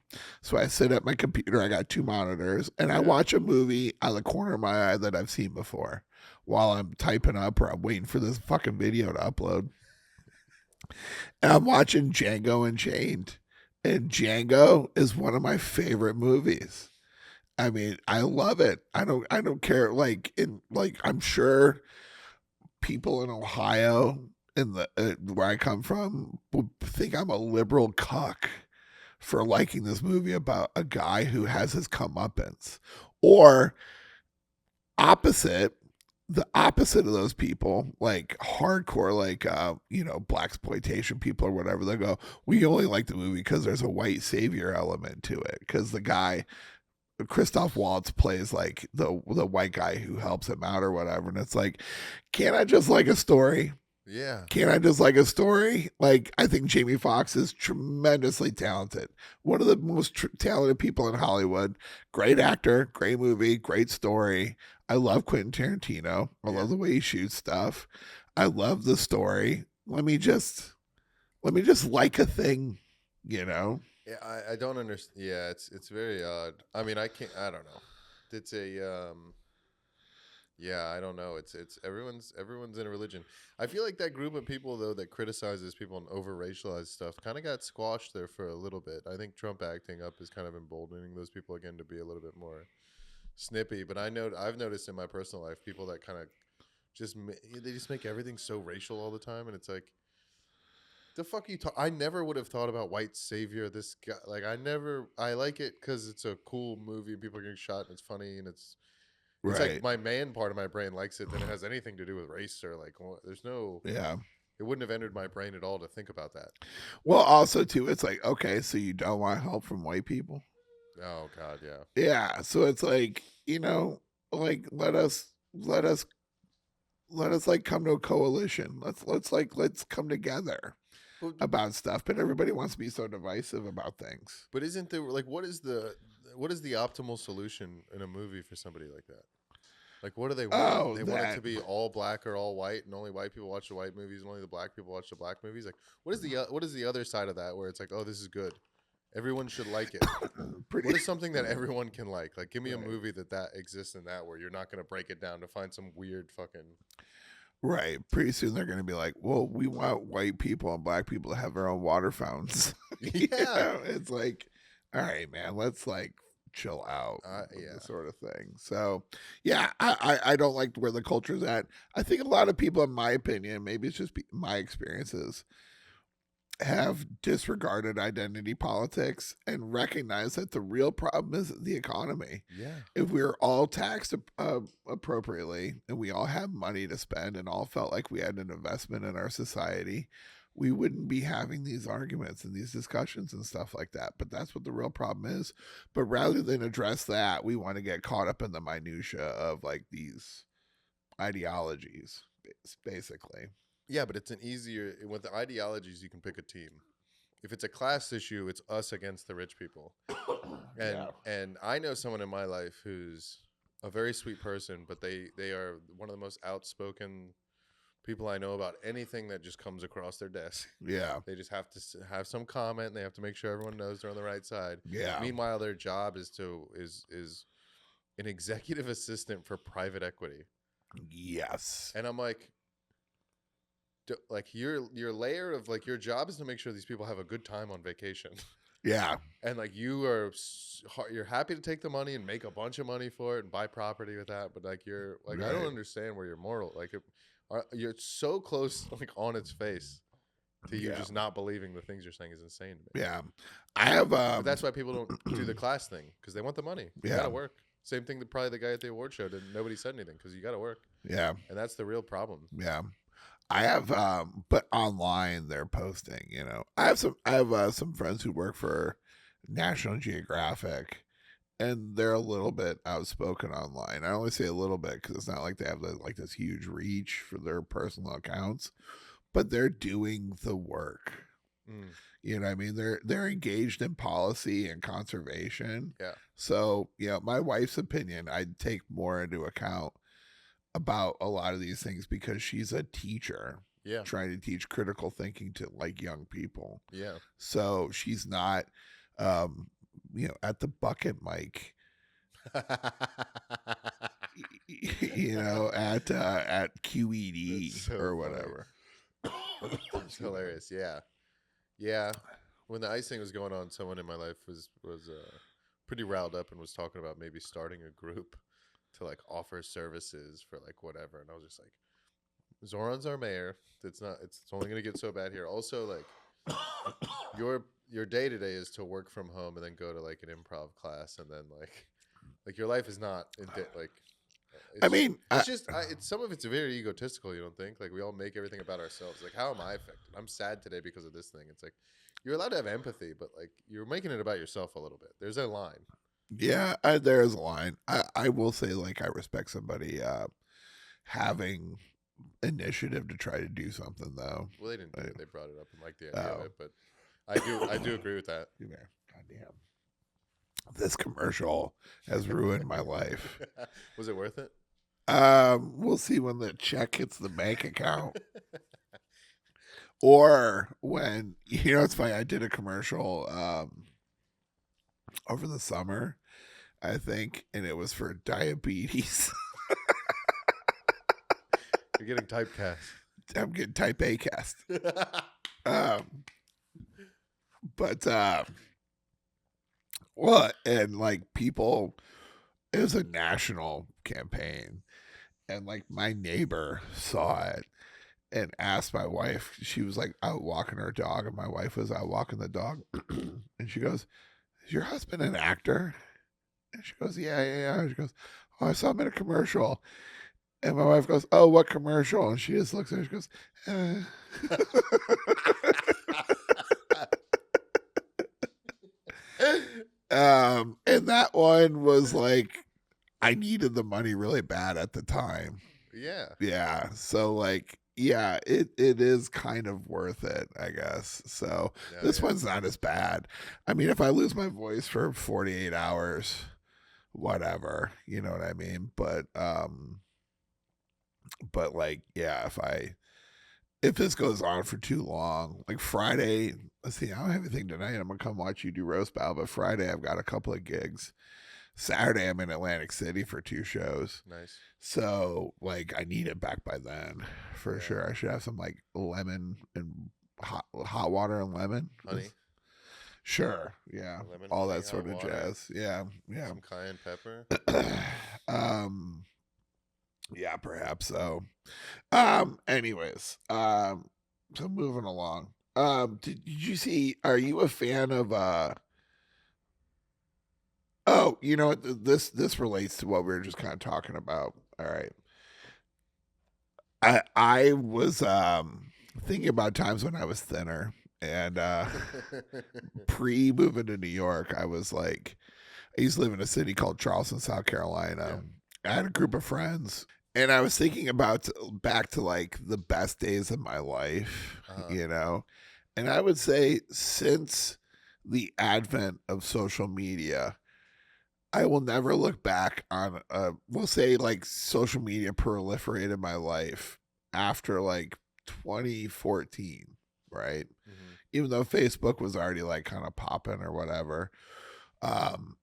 so I sit at my computer. I got two monitors, and I Yeah. watch a movie out of the corner of my eye that I've seen before, while I'm typing up or I'm waiting for this fucking video to upload. And I'm watching Django Unchained, and Django is one of my favorite movies. I mean, I love it. I don't care. Like I'm sure people in Ohio, in the where I come from, would think I'm a liberal cuck for liking this movie about a guy who has his comeuppance, or opposite. The opposite of those people, like hardcore, like black exploitation people or whatever, they go, we only like the movie because there's a white savior element to it. Because the guy Christoph Waltz plays like the white guy who helps him out or whatever, and it's like, can't I just like a story? Yeah. Can't I just like a story? Like, I think Jamie Foxx is tremendously talented. One of the most talented people in Hollywood. Great actor, great movie, great story. I love Quentin Tarantino. I Yeah. love the way he shoots stuff. I love the story. Let me just like a thing, you know? Yeah, I don't understand. Yeah, it's very odd. I mean, I can't. I don't know. It's a Yeah, I don't know. It's everyone's in a religion. I feel like that group of people though that criticizes people and over racialize stuff kind of got squashed there for a little bit. I think Trump acting up is kind of emboldening those people again to be a little bit more snippy. But I've noticed in my personal life people that kind of they just make everything so racial all the time, and it's like the fuck you talk. I never would have thought about white savior. This guy, like I like it because it's a cool movie and people are getting shot and it's funny and it's like Right. my man part of my brain likes it than it has anything to do with race or like there's no Yeah. it wouldn't have entered my brain at all to think about that. Well, also too, it's like, okay, so you don't want help from white people? Oh god, yeah. Yeah. So it's like, like let us like come to a coalition. Let's come together But, about stuff. But everybody wants to be so divisive about things. but isn't there like what is the optimal solution in a movie for somebody like that? Like what do they want? Oh, They want it that to be all black or all white and only white people watch the white movies and only the black people watch the black movies? Like what is the other side of that where it's like, "Oh, this is good. Everyone should like it." pretty What is something that everyone can like? Like, give me a right. movie that exists in that where you're not going to break it down to find some weird fucking. Right. Pretty soon they're gonna be like, well, we want white people and black people to have their own water fountains. Yeah. It's like, all right, man, let's like chill out with Yeah. this sort of thing. So yeah, I don't like where the culture's at. I think a lot of people, in my opinion, maybe it's just my experiences, have disregarded identity politics and recognize that the real problem is the economy. Yeah. If we were all taxed appropriately and we all have money to spend and all felt like we had an investment in our society, we wouldn't be having these arguments and these discussions and stuff like that. But that's what the real problem is. But rather than address that, we want to get caught up in the minutia of like these ideologies, basically. Yeah, but it's an easier with the ideologies. You can pick a team. If it's a class issue, it's us against the rich people. And Yeah. and I know someone in my life who's a very sweet person, but they are one of the most outspoken people I know about anything that just comes across their desk. Yeah. They just have to have some comment. And they have to make sure everyone knows they're on the right side. Yeah. Meanwhile, their job is an executive assistant for private equity. Yes. And I'm like, like your layer of like your job is to make sure these people have a good time on vacation. Yeah. And like you're happy to take the money and make a bunch of money for it and buy property with that, but like you're like I don't Right. understand where your moral like you're so close like on its face to you Yeah. just not believing the things you're saying is insane to me. Yeah. I have But that's why people don't do the class thing because they want the money. You got yeah. to work. Same thing that probably the guy at the award show did. Nobody said anything because you got to work, Yeah. and that's the real problem. Yeah. I have but online they're posting, you know. I have some friends who work for National Geographic, and they're a little bit outspoken online. I only say a little bit because it's not like they have like this huge reach for their personal accounts, but they're doing the work. Mm, You know what I mean? They're engaged in policy and conservation. yeah, So, you know, my wife's opinion I'd take more into account about a lot of these things because she's a teacher yeah, trying to teach critical thinking to like young people. yeah. So she's not you know, at the bucket mic, you know, at QED That's so or funny. whatever. It's hilarious. Yeah, yeah. When the icing was going on, someone in my life was pretty riled up and was talking about maybe starting a group to like offer services for like whatever, and I was just like, Zoran's our mayor. It's not. It's only gonna get so bad here. Also, like your day to day is to work from home and then go to like an improv class and then like your life is not like I it's just mean, it's just it's some of it's very egotistical. You don't think like we all make everything about ourselves. Like how am I affected? I'm sad today because of this thing. It's like you're allowed to have empathy, but like you're making it about yourself a little bit. There's a line. yeah, there is a line. I will say, like, I respect somebody having initiative to try to do something, though. Well, they didn't do I- it. They brought it up and liked the idea of Oh, it, but I do agree with that. you there. Goddamn. This commercial has ruined my life. Was it worth it? We'll see when the check hits the bank account. Or when, you know, it's funny, I did a commercial over the summer, I think, and it was for diabetes. You're getting typecast. I'm getting type A cast. Um, but well, and like people, it was a national campaign, and like my neighbor saw it and asked my wife. She was like out walking her dog, and my wife was out walking the dog, and she goes, "Is your husband an actor?" And she goes, "Yeah." She goes, "Oh, I saw him in a commercial." And my wife goes, "Oh, what commercial?" And she just looks at her. She goes, and that one was like, I needed the money really bad at the time. Yeah. Yeah. So like, yeah, it is kind of worth it, I guess. So No, this yeah. one's not as bad. I mean, if I lose my voice for 48 hours, whatever, you know what I mean? But like, yeah, if this goes on for too long, like Friday, let's see, I don't have anything tonight. I'm gonna come watch you do roast battle, but Friday I've got a couple of gigs. Saturday I'm in Atlantic City for 2 shows. Nice. So like I need it back by then for Yeah. sure. I should have some like lemon and hot water and lemon. Honey. Sure. Yeah. Lemon, All honey, that sort hot of water, jazz. Yeah. Yeah. some cayenne pepper. Yeah, perhaps so. Anyways, so moving along. Did you see, are you a fan of oh, you know what, this relates to what we were just kind of talking about. All right. I was thinking about times when I was thinner, and pre moving to New York, I was like, I used to live in a city called Charleston, South Carolina. I had a group of friends, and I was thinking about back to like the best days of my life, you know, and I would say since the advent of social media, I will never look back on we'll say like social media proliferated in my life after like 2014, right? Mhm. Even though Facebook was already like kind of popping or whatever. Um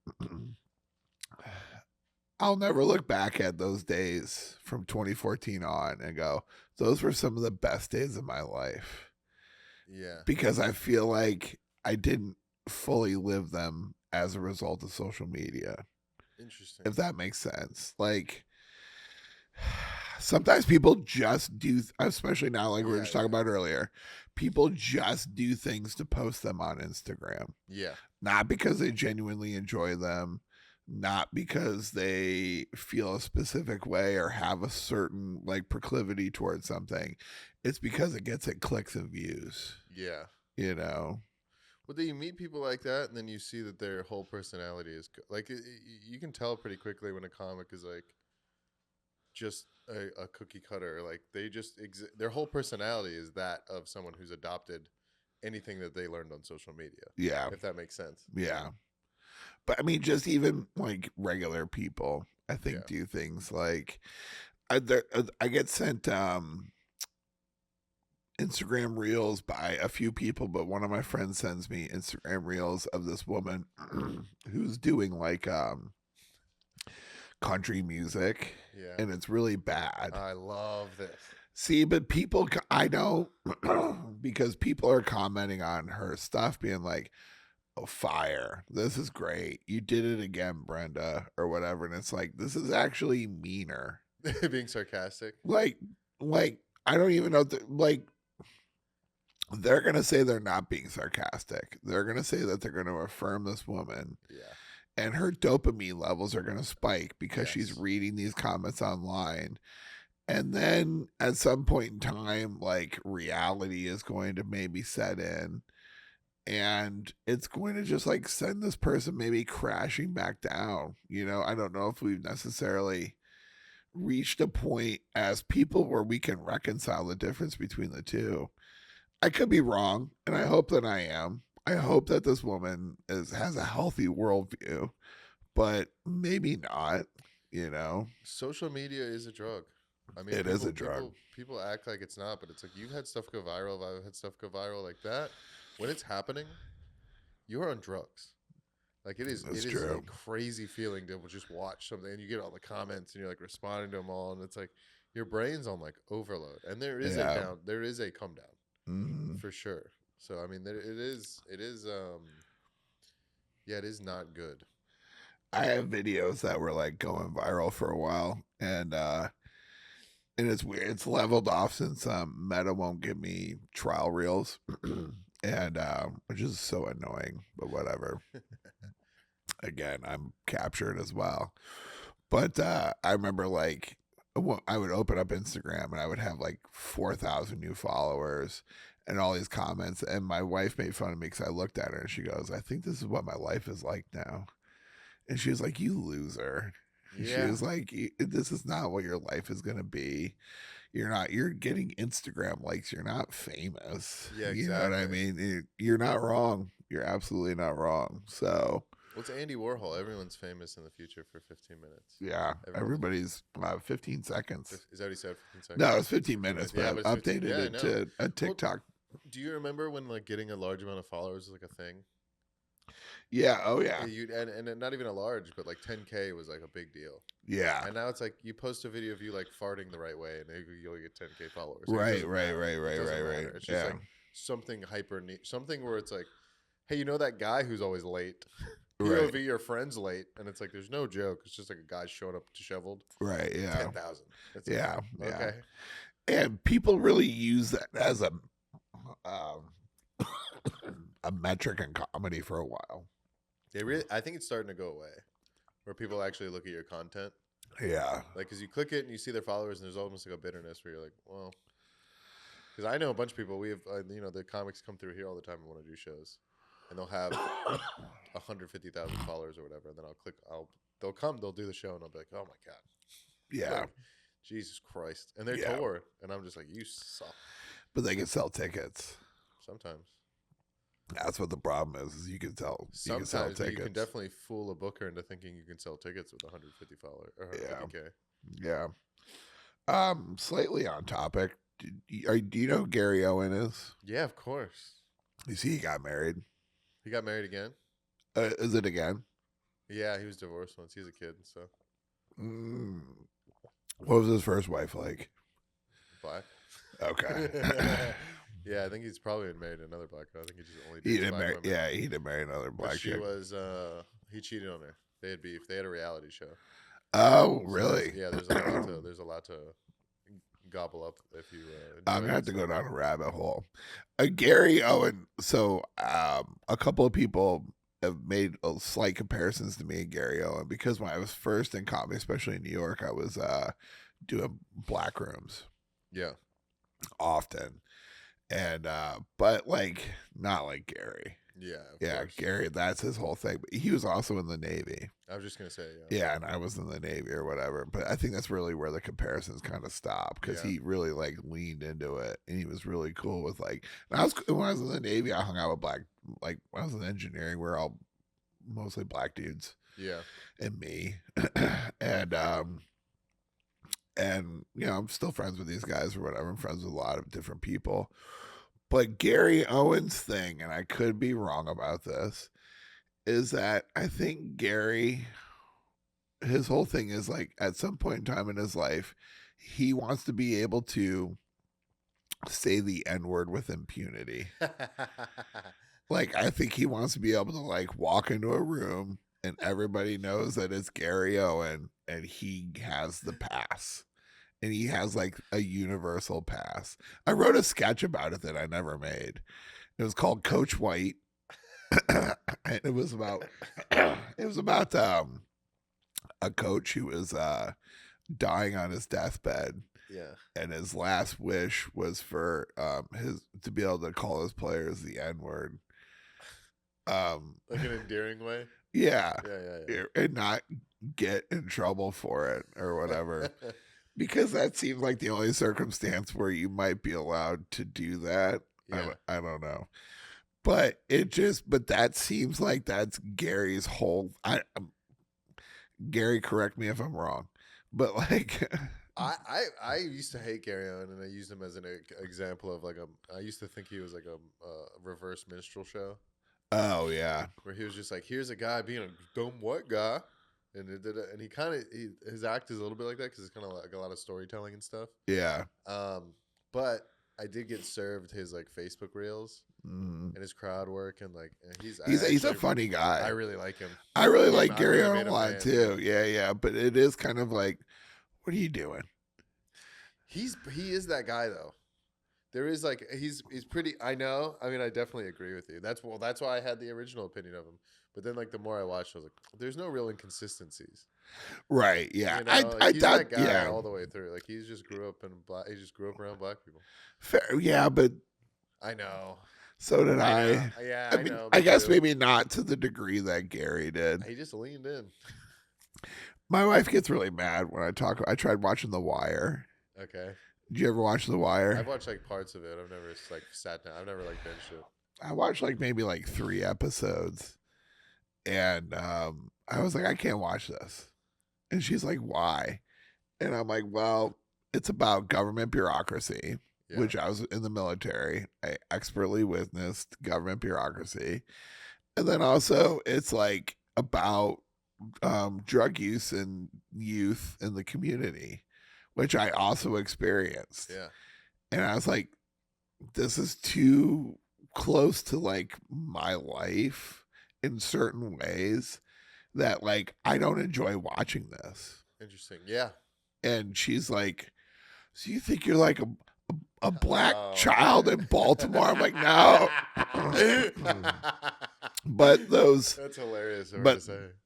I'll never look back at those days from 2014 on and go, those were some of the best days of my life, Yeah. because I feel like I didn't fully live them as a result of social media, Interesting. if that makes sense. Like, sometimes people just do, especially now, like we were Yeah, just talking yeah. about earlier, people just do things to post them on Instagram, Yeah. not because they genuinely enjoy them, not because they feel a specific way or have a certain like proclivity towards something. It's because it gets it clicks and views, Yeah. you know. Well, then you meet people like that, and then you see that their whole personality is like you can tell pretty quickly when a comic is like just a cookie cutter. Like they just their whole personality is that of someone who's adopted anything that they learned on social media. Yeah, If that makes sense. yeah. But I mean, just even like regular people, I think, Yeah. do things like I get sent Instagram reels by a few people, but one of my friends sends me Instagram reels of this woman who's doing like country music, Yeah. and it's really bad. I love this. See, but people, I know, because people are commenting on her stuff, being like, "Oh, fire! This is great. You did it again, Brenda," or whatever. And it's like, this is actually meaner. Being sarcastic. Like, like I don't even know. Like, they're gonna say they're not being sarcastic. They're gonna say that they're gonna affirm this woman, Yeah. and her dopamine levels are gonna spike because she's Yes. reading these comments online. And then at some point in time, like, reality is going to maybe set in, and it's going to just like send this person maybe crashing back down. You know, I don't know if we've necessarily reached a point as people where we can reconcile the difference between the two. I could be wrong, and I hope that I am. I hope that this woman has a healthy worldview, but maybe not. You know, Social media is a drug. I mean, it is a drug. people act like it's not, but it's like you've had stuff go viral. I've had stuff go viral like that. When it's happening, you're on drugs. Like That's it is a true. crazy feeling to just watch something and you get all the comments and you're like responding to them all, and it's like your brain's on like overload. And Yeah. there is a come down Hmm. for sure. So I mean, it is, yeah, it is not good. I have videos that were like going viral for a while, and it's weird. It's leveled off since Meta won't give me trial reels, and which is so annoying. But whatever. Again, I'm captured as well. But I remember like I would open up Instagram and I would have like 4,000 new followers and all these comments. And my wife made fun of me because I looked at her and she goes, "I think this is what my life is like now." And she was like, "You loser." She Yeah, was like, "This is not what your life is going to be. You're not, you're getting Instagram likes. You're not famous." yeah, You know what I exactly. mean? You're not wrong. You're absolutely not wrong. So, Well, it's Andy Warhol. Everyone's famous in the future for 15 minutes. yeah, Everyone's everybody's 15 seconds. is that what he said? 15 No, seconds. it's 15 minutes, but Yeah, I've but it's 15. updated Yeah, I it know. to a Well, TikTok. do you remember when like getting a large amount of followers was like a thing? Yeah. Oh, yeah. You and not even a large, but like 10K was like a big deal. Yeah. And now it's like you post a video of you like farting the right way, and you'll get 10K followers. Like, it Right. doesn't Right. matter. Right. It Right. doesn't Right. Right. matter. It's just Yeah. like something hyper neat, something where it's like, hey, you know that guy who's always late? Right. POV, your friend's late, and it's like there's no joke. It's just like a guy showing up disheveled. Right. Yeah. 10,000. It's like, Yeah. Yeah. okay. And people really use that as um, a metric in comedy for a while. I think it's starting to go away, where people actually look at your content. Yeah. Like, because you click it and you see their followers, and there's almost like a bitterness where you're like, well, because I know a bunch of people. We have, the comics come through here all the time and want to do shows, and they'll have 150,000 followers or whatever. And then they'll come, they'll do the show, and I'll be like, oh my god, Yeah. like, Jesus Christ, and they're Yeah. tour, and I'm just like, you suck. But they can sell tickets. Sometimes, That's what the problem is you can sell. You can sell sometimes, but tickets. you can definitely fool a booker into thinking you can sell tickets with 150 followers or 150K. Yeah. Slightly on topic. Do you know who Gary Owen is? Yeah, of course. You see, he got married. He got married again. Is it again? Yeah, he was divorced once. He's a kid and stuff. Mm. What was his first wife like? Black. Okay. Yeah, I think he's probably been married to another black girl. I think he just only He dates didn't black marry. women. Yeah, he didn't marry another But black she chick. was. He cheated on her. They had beef. They had a reality show. Oh, So really? there's a lot to. There's a lot to gobble up if you I'm enjoy gonna have that to go stuff. down a rabbit hole. Gary Owen. So, a couple of people have made slight comparisons to me and Gary Owen because when I was first in comedy, especially in New York, I was doing black rooms Yeah. often, and but like not like Gary. Yeah. Of Yeah, course. Gary, that's his whole thing. But he was also in the Navy. I was just gonna say. Yeah. Yeah, and I was in the Navy or whatever. But I think that's really where the comparisons kind of stop because Yeah. he really like leaned into it, and he was really cool with like. And I was when I was in the Navy, I hung out with black. Like when I was in engineering, we're all mostly black dudes Yeah. and me, and you know I'm still friends with these guys or whatever. I'm friends with a lot of different people. But Gary Owens' thing, and I could be wrong about this, is that I think Gary, his whole thing is like at some point in time in his life, he wants to be able to say the N word with impunity. Like, I think he wants to be able to like walk into a room and everybody knows that it's Gary Owen and he has the pass. And he has like a universal pass. I wrote a sketch about it that I never made. It was called Coach White. And it was about a coach who was dying on his deathbed, Yeah. and his last wish was for his to be able to call his players the N word. Like an endearing way. Yeah, Yeah. and not get in trouble for it or whatever. Because that seems like the only circumstance where you might be allowed to do that. Yeah. I don't know. But that seems like that's Gary's whole. Gary, correct me if I'm wrong, but like, I used to hate Gary Owen, and I used him as an example of like I used to think he was like a reverse minstrel show oh yeah, where he was just like, here's a guy being a dumb white guy, and and he kind of his act is a little bit like that because it's kind of like a lot of storytelling and stuff. yeah. But I did get served his like Facebook reels Mm. and his crowd work, and like He's actually, a funny guy. I really like him. I really like I Gary really Owen made a him lot fan, too. Yeah. But it is kind of like, what are you doing? He is that guy though. There is like he's pretty. I know. I mean, I definitely agree with you. That's why I had the original opinion of him. But then like the more I watched, I was like, there's no real inconsistencies. Right. Yeah. You know, I he's thought that guy yeah. all the way through. Like he just grew up around black people. Fair, yeah, but I know. so did know. I. Yeah, I I mean, know. I Me guess too. maybe not to the degree that Gary did. He just leaned in. My wife gets really mad when I talk. I tried watching The Wire. Okay. Did you ever watch The Wire? I've watched like parts of it. I've never like sat down. I've never like binged it. I watched like maybe like 3 episodes, and I was like, I can't watch this. And she's like, why? And I'm like, well, it's about government bureaucracy, Yeah. which I was in the military. I expertly witnessed government bureaucracy. And then also it's like about drug use and youth in the community, which I also experienced. Yeah. And I was like, this is too close to like my life in certain ways that like I don't enjoy watching this. Interesting. Yeah. And she's like, so you think you're like a black Oh, child man. in Baltimore? I'm like, no. But those That's hilarious.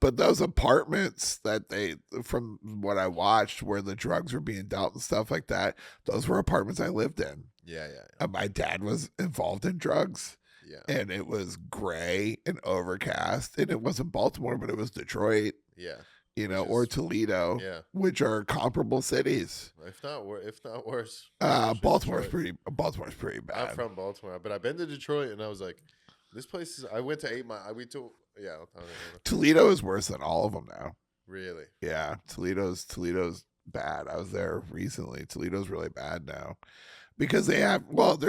but those apartments that they, from what I watched, where the drugs were being dealt and stuff like that, those were apartments I lived in. Yeah. My dad was involved in drugs, Yeah. and it was gray and overcast, and it wasn't Baltimore, but it was Detroit, Yeah. or Toledo, Yeah. which are comparable cities. If not worse. Baltimore's Detroit. pretty bad. I'm from Baltimore, but I've been to Detroit, and I was like, this place is. I went to 8 Mile. I went to yeah. I don't know. Toledo is worse than all of them now. Really? Yeah, Toledo's bad. I was there recently. Toledo's really bad now because they're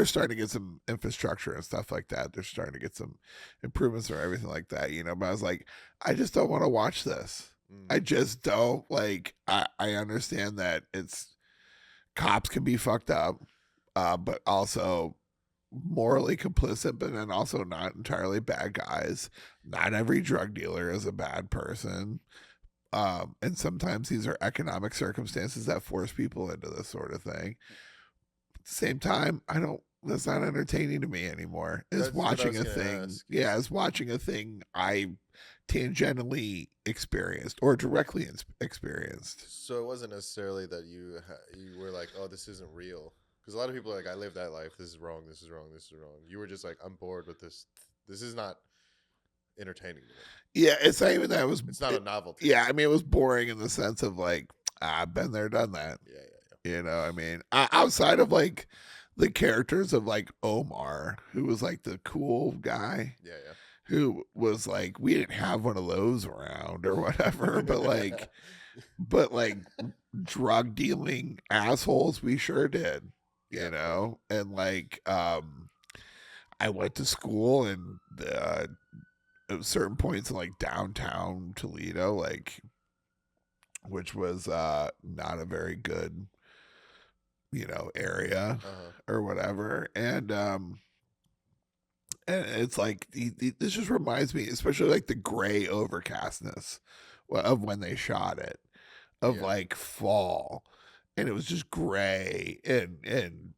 starting to get some infrastructure and stuff like that. They're starting to get some improvements or everything like that, But I was like, I just don't want to watch this. I just don't like. I understand that it's cops can be fucked up, but also morally complicit, but then also not entirely bad guys. Not every drug dealer is a bad person. And sometimes these are economic circumstances that force people into this sort of thing. At the same time, I don't. That's not entertaining to me anymore. Is That's what I watching was a gonna thing. ask. Yeah, is watching a thing I tangentially experienced or directly experienced. So it wasn't necessarily that you were like, oh, this isn't real, because a lot of people are like, I live that life. This is wrong. This is wrong. This is wrong. You were just like, I'm bored with this. This is not entertaining to me. Yeah, it's not even that it was. It's not a novelty. Yeah, I mean, it was boring in the sense of like I've been there, done that. Yeah. You know, I mean, outside of like the characters of like Omar, who was like the cool guy, Yeah. who was like, we didn't have one of those around or whatever, but like drug dealing assholes, we sure did, you know, and like, I went to school and at certain points in like downtown Toledo, like, which was not a very good, you know, area or whatever, and it's like this just reminds me, especially like the gray overcastness of when they shot it, of like fall, and it was just gray and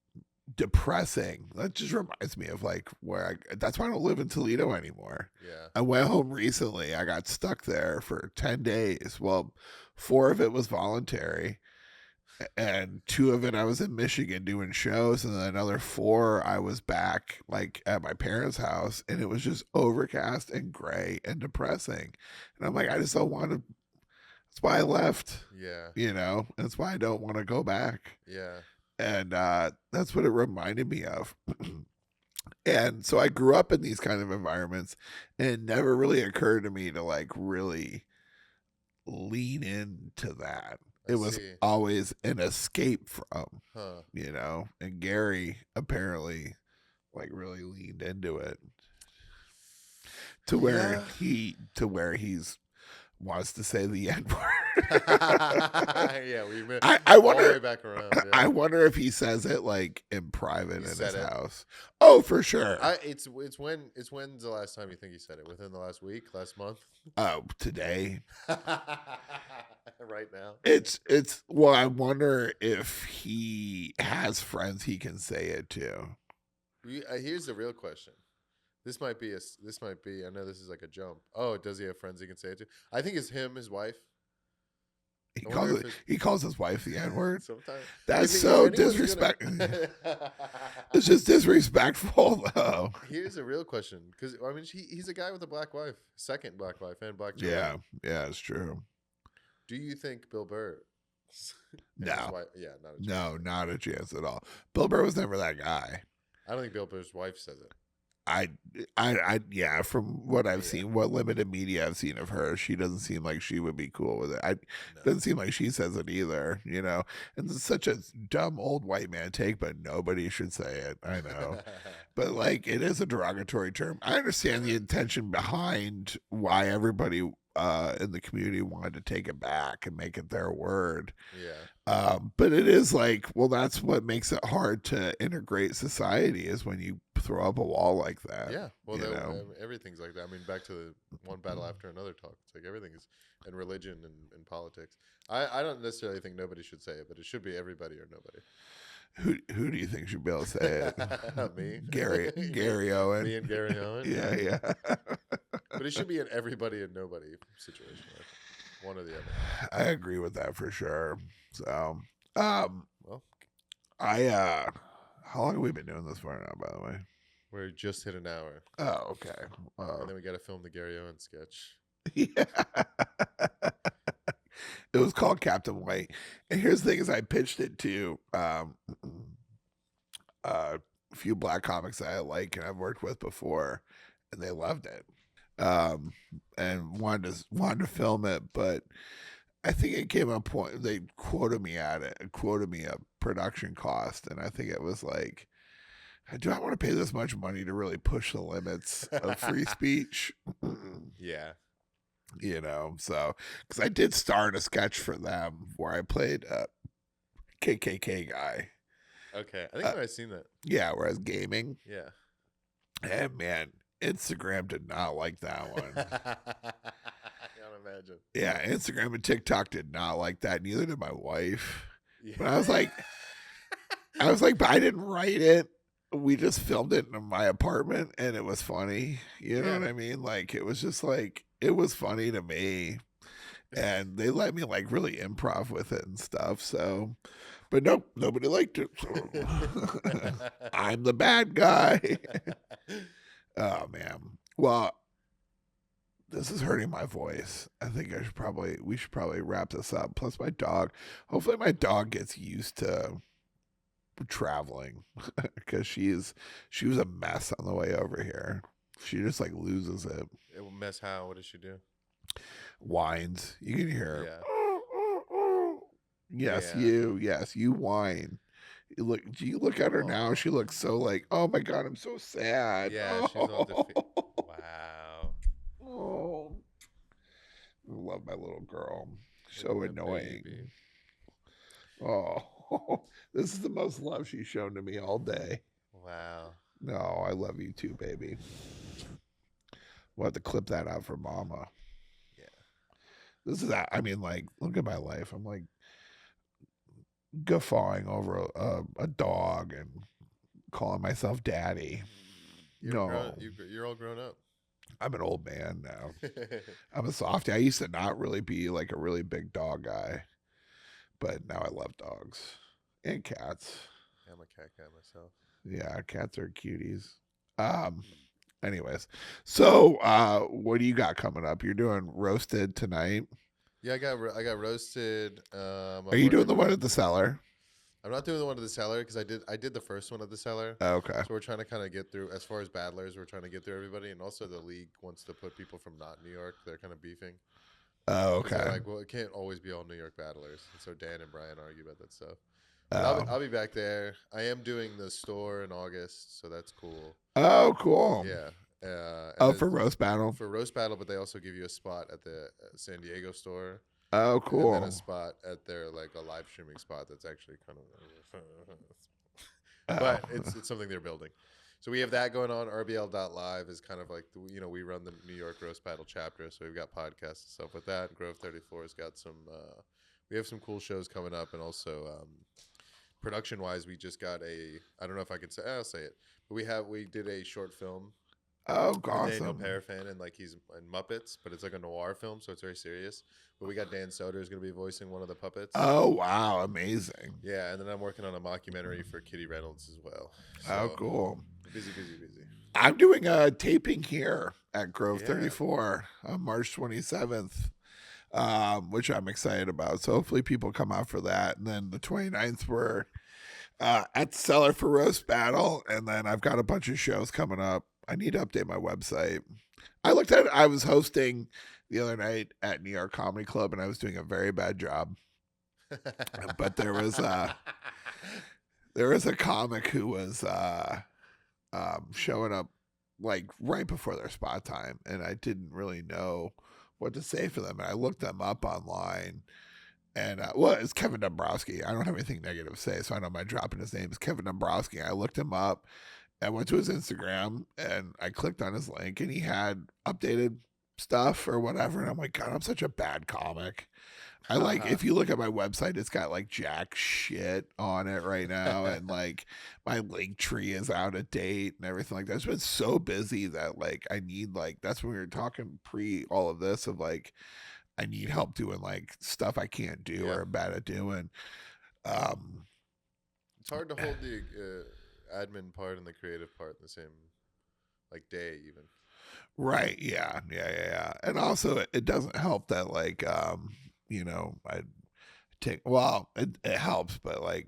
depressing. That just reminds me of like where that's why I don't live in Toledo anymore. Yeah. I went home recently. I got stuck there for 10 days. Well, 4 of it was voluntary, and 2 of it I was in Michigan doing shows, and then another 4 I was back like at my parents' house, and it was just overcast and gray and depressing. And I'm like, I just don't want to. That's why I left. Yeah. You know, and that's why I don't want to go back. Yeah. And that's what it reminded me of. And so I grew up in these kind of environments, and it never really occurred to me to like really lean into that. It was always an escape from, you know, and Gary apparently like really leaned into it to where he's wants to say the N word. Yeah, we went I wonder, all the way back around. Yeah. I wonder if he says it like in private in his house. Oh, for sure. It's when's the last time you think he said it? Within the last week, last month? Oh, today. Right now. It's well, I wonder if he has friends he can say it to. Here's the real question. This might be. I know this is like a jump. Oh, does he have friends he can say it to? I think it's him, his wife. He calls his wife the N word. Sometimes that's so disrespectful. It's just disrespectful, though. Here's a real question, because I mean, he's a guy with a black wife, second black wife, and black children. Yeah, it's true. Do you think Bill Burr? No, not a chance. Not a chance at all. Bill Burr was never that guy. I don't think Bill Burr's wife says it. Yeah, from what I've seen, what limited media I've seen of her, she doesn't seem like she would be cool with it. Doesn't seem like she says it either, you know. And it's such a dumb old white man take, but nobody should say it. I know. But like, it is a derogatory term. I understand the intention behind why everybody in the community wanted to take it back and make it their word. Yeah. But it is like, well, that's what makes it hard to integrate society, is when you throw up a wall like that. Yeah. Well, everything's like that. I mean, back to the one battle after another talk. It's like everything is, and religion and politics. I don't necessarily think nobody should say it, but it should be everybody or nobody. Who do you think should be able to say it? Me, Gary Owens. Me and Gary Owens. Yeah. But it should be an everybody and nobody situation. Right? One or the other. I agree with that for sure. So, well, how long have we been doing this for now, by the way? We're just hit an hour. Oh, okay. And then we got to film the Gary Owens sketch. Yeah. It was called Captain White. And here's the thing: is I pitched it to a few black comics that I like and I've worked with before, and they loved it. And wanted to film it, but I think it came a point they quoted me a production cost, and I think it was like, do I want to pay this much money to really push the limits of free speech? Yeah. So because I did star in a sketch for them where I played a KKK guy. Okay, I think I might have seen that. Yeah, where I was gaming. Yeah. And man, Instagram did not like that one. I can't imagine. Yeah, Instagram and TikTok did not like that. Neither did my wife. Yeah. But I was like, but I didn't write it. We just filmed it in my apartment, and it was funny. You know Yeah. what I mean? Like it was just like it was funny to me, and they let me like really improv with it and stuff. So, but nope, nobody liked it. So I'm the bad guy. Oh man. Well, this is hurting my voice. I think we should probably wrap this up. Plus my dog. Hopefully my dog gets used to traveling because she was a mess on the way over here. She just like loses it. It will mess how? What does she do? Whines. You can hear her. Yeah. Yes, Yeah. you whine. Do you look at her now? She looks so like, oh my god, I'm so sad. Yeah, she's on defeat. Wow. Oh, I love my little girl. So Look at that annoying. baby. Oh, this is the most love she's shown to me all day. Wow. No, I love you too, baby. We'll have to clip that out for mama. Yeah. This is, I mean, like, look at my life. I'm like guffawing over a dog and calling myself daddy. You're all grown up. I'm an old man now. I'm a softie. I used to not really be like a really big dog guy, but now I love dogs and cats. I'm a cat guy myself. Yeah, cats are cuties. Anyways, so what do you got coming up? You're doing roasted tonight. Yeah, I got roasted. Are you doing the one at the cellar? I'm not doing the one at the cellar because I did the first one at the cellar. Oh, okay. So we're trying to kind of get through, as far as battlers, we're trying to get through everybody, and also the league wants to put people from not New York. They're kind of beefing. Oh, okay. They're like, well, it can't always be all New York battlers. And so Dan and Brian argue about that stuff. But I'll be back there. I am doing the store in August, so that's cool. Oh, cool. Yeah. For roast battle. For roast battle, but they also give you a spot at the San Diego store. Oh, cool. And then a spot at their like a live streaming spot that's actually kind of. But it's something they're building. So we have that going on. RBL.live is kind of like we run the New York roast battle chapter, so we've got podcasts and stuff with that. Grove 34 has got some. We have some cool shows coming up, and also production wise, we just got I don't know if I can say. I'll say it, but we did a short film. Oh, awesome. Daniel Parafan, and like he's in Muppets, but it's like a noir film, so it's very serious. But we got Dan Soder is going to be voicing one of the puppets. Oh, wow. Amazing. Yeah, and then I'm working on a mockumentary for Kitty Reynolds as well. So, oh, cool. Busy. I'm doing a taping here at Grove 34 on March 27th, which I'm excited about. So hopefully people come out for that. And then the 29th, we're at the cellar for roast battle. And then I've got a bunch of shows coming up. I need to update my website. I was hosting the other night at New York Comedy Club, and I was doing a very bad job. But there was a comic who was showing up like right before their spot time, and I didn't really know what to say for them. And I looked them up online, and it's Kevin Dombrowski. I don't have anything negative to say, so I don't mind dropping his name. It's Kevin Dombrowski. I looked him up. I went to his Instagram and I clicked on his link, and he had updated stuff or whatever. And I'm like, God, I'm such a bad comic. If you look at my website, it's got like jack shit on it right now. And like my link tree is out of date and everything like that. It's been so busy that like I need that's when we were talking pre all of this of like, I need help doing like stuff I can't do or am bad at doing. It's hard to hold the admin part and the creative part in the same like day even. Right. Yeah. And also it doesn't help that like I take it helps, but like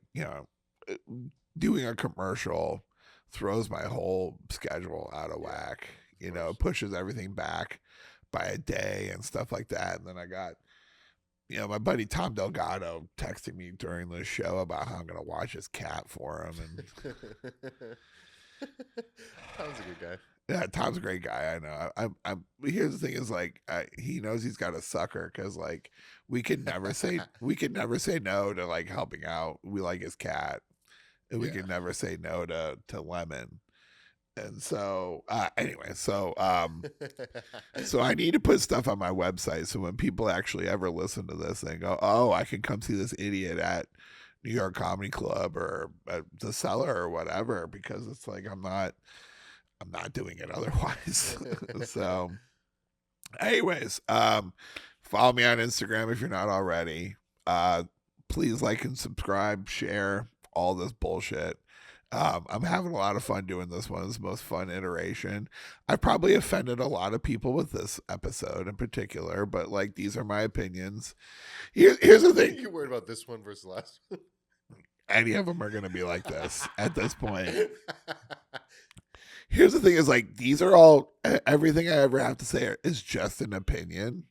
doing a commercial throws my whole schedule out of whack. It pushes everything back by a day and stuff like that. And then I got my buddy Tom Delgado texting me during the show about how I'm going to watch his cat for him. And Tom's a good guy. Yeah, Tom's a great guy. I know. Here's the thing: is like he knows he's got a sucker because like we could never say no to like helping out. We like his cat, and we Yeah. could never say no to Lemon. And so anyway, so I need to put stuff on my website so when people actually ever listen to this, they go, "Oh, I can come see this idiot at New York Comedy Club or at the Cellar or whatever," because it's like I'm not doing it otherwise. So, anyways, follow me on Instagram if you're not already. Please like and subscribe, share all this bullshit. I'm having a lot of fun doing this one. It's the most fun iteration. I probably offended a lot of people with this episode in particular, but like these are my opinions. Here's the thing. You worried about this one versus last one? Any of them are going to be like this at this point. Here's the thing: is like these are all everything I ever have to say is just an opinion,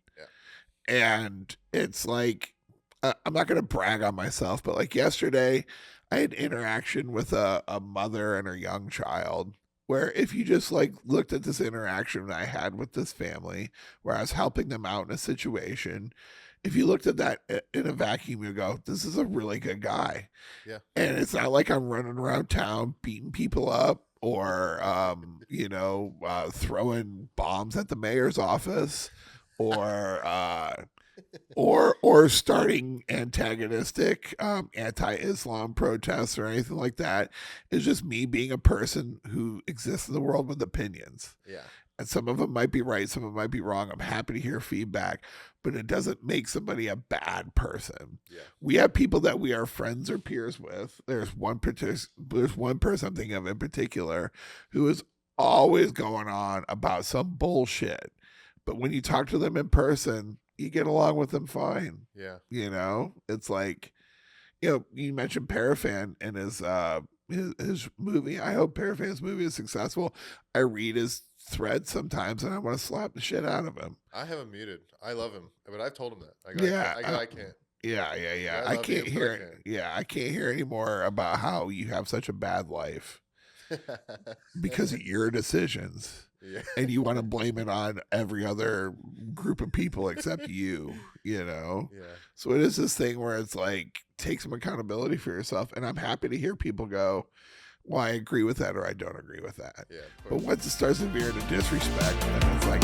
and it's like I'm not going to brag on myself, but like yesterday, I had interaction with a mother and her young child. Where if you just like looked at this interaction that I had with this family, where I was helping them out in a situation, if you looked at that in a vacuum, you go, "This is a really good guy." Yeah. And it's not like I'm running around town beating people up or throwing bombs at the mayor's office or or starting antagonistic anti-Islam protests or anything like that. It's just me being a person who exists in the world with opinions. Yeah. And some of them might be right, some of them might be wrong. I'm happy to hear feedback, but it doesn't make somebody a bad person. Yeah. We have people that we are friends or peers with. There's one person I'm thinking of in particular who is always going on about some bullshit. But when you talk to them in person, you get along with them fine. Yeah. You know, it's like, you mentioned Parafan and his movie. I hope Parafan's movie is successful. I read his thread sometimes and I want to slap the shit out of him. I have him muted. I love him, but I've told him that. I can't. Yeah. I can't hear. Yeah, I can't hear anymore about how you have such a bad life because of your decisions. Yeah. And you want to blame it on every other group of people except you, Yeah. So it is this thing where it's like, take some accountability for yourself. And I'm happy to hear people go, well, I agree with that or I don't agree with that. Yeah. But once it starts to veer into disrespect, and it's like,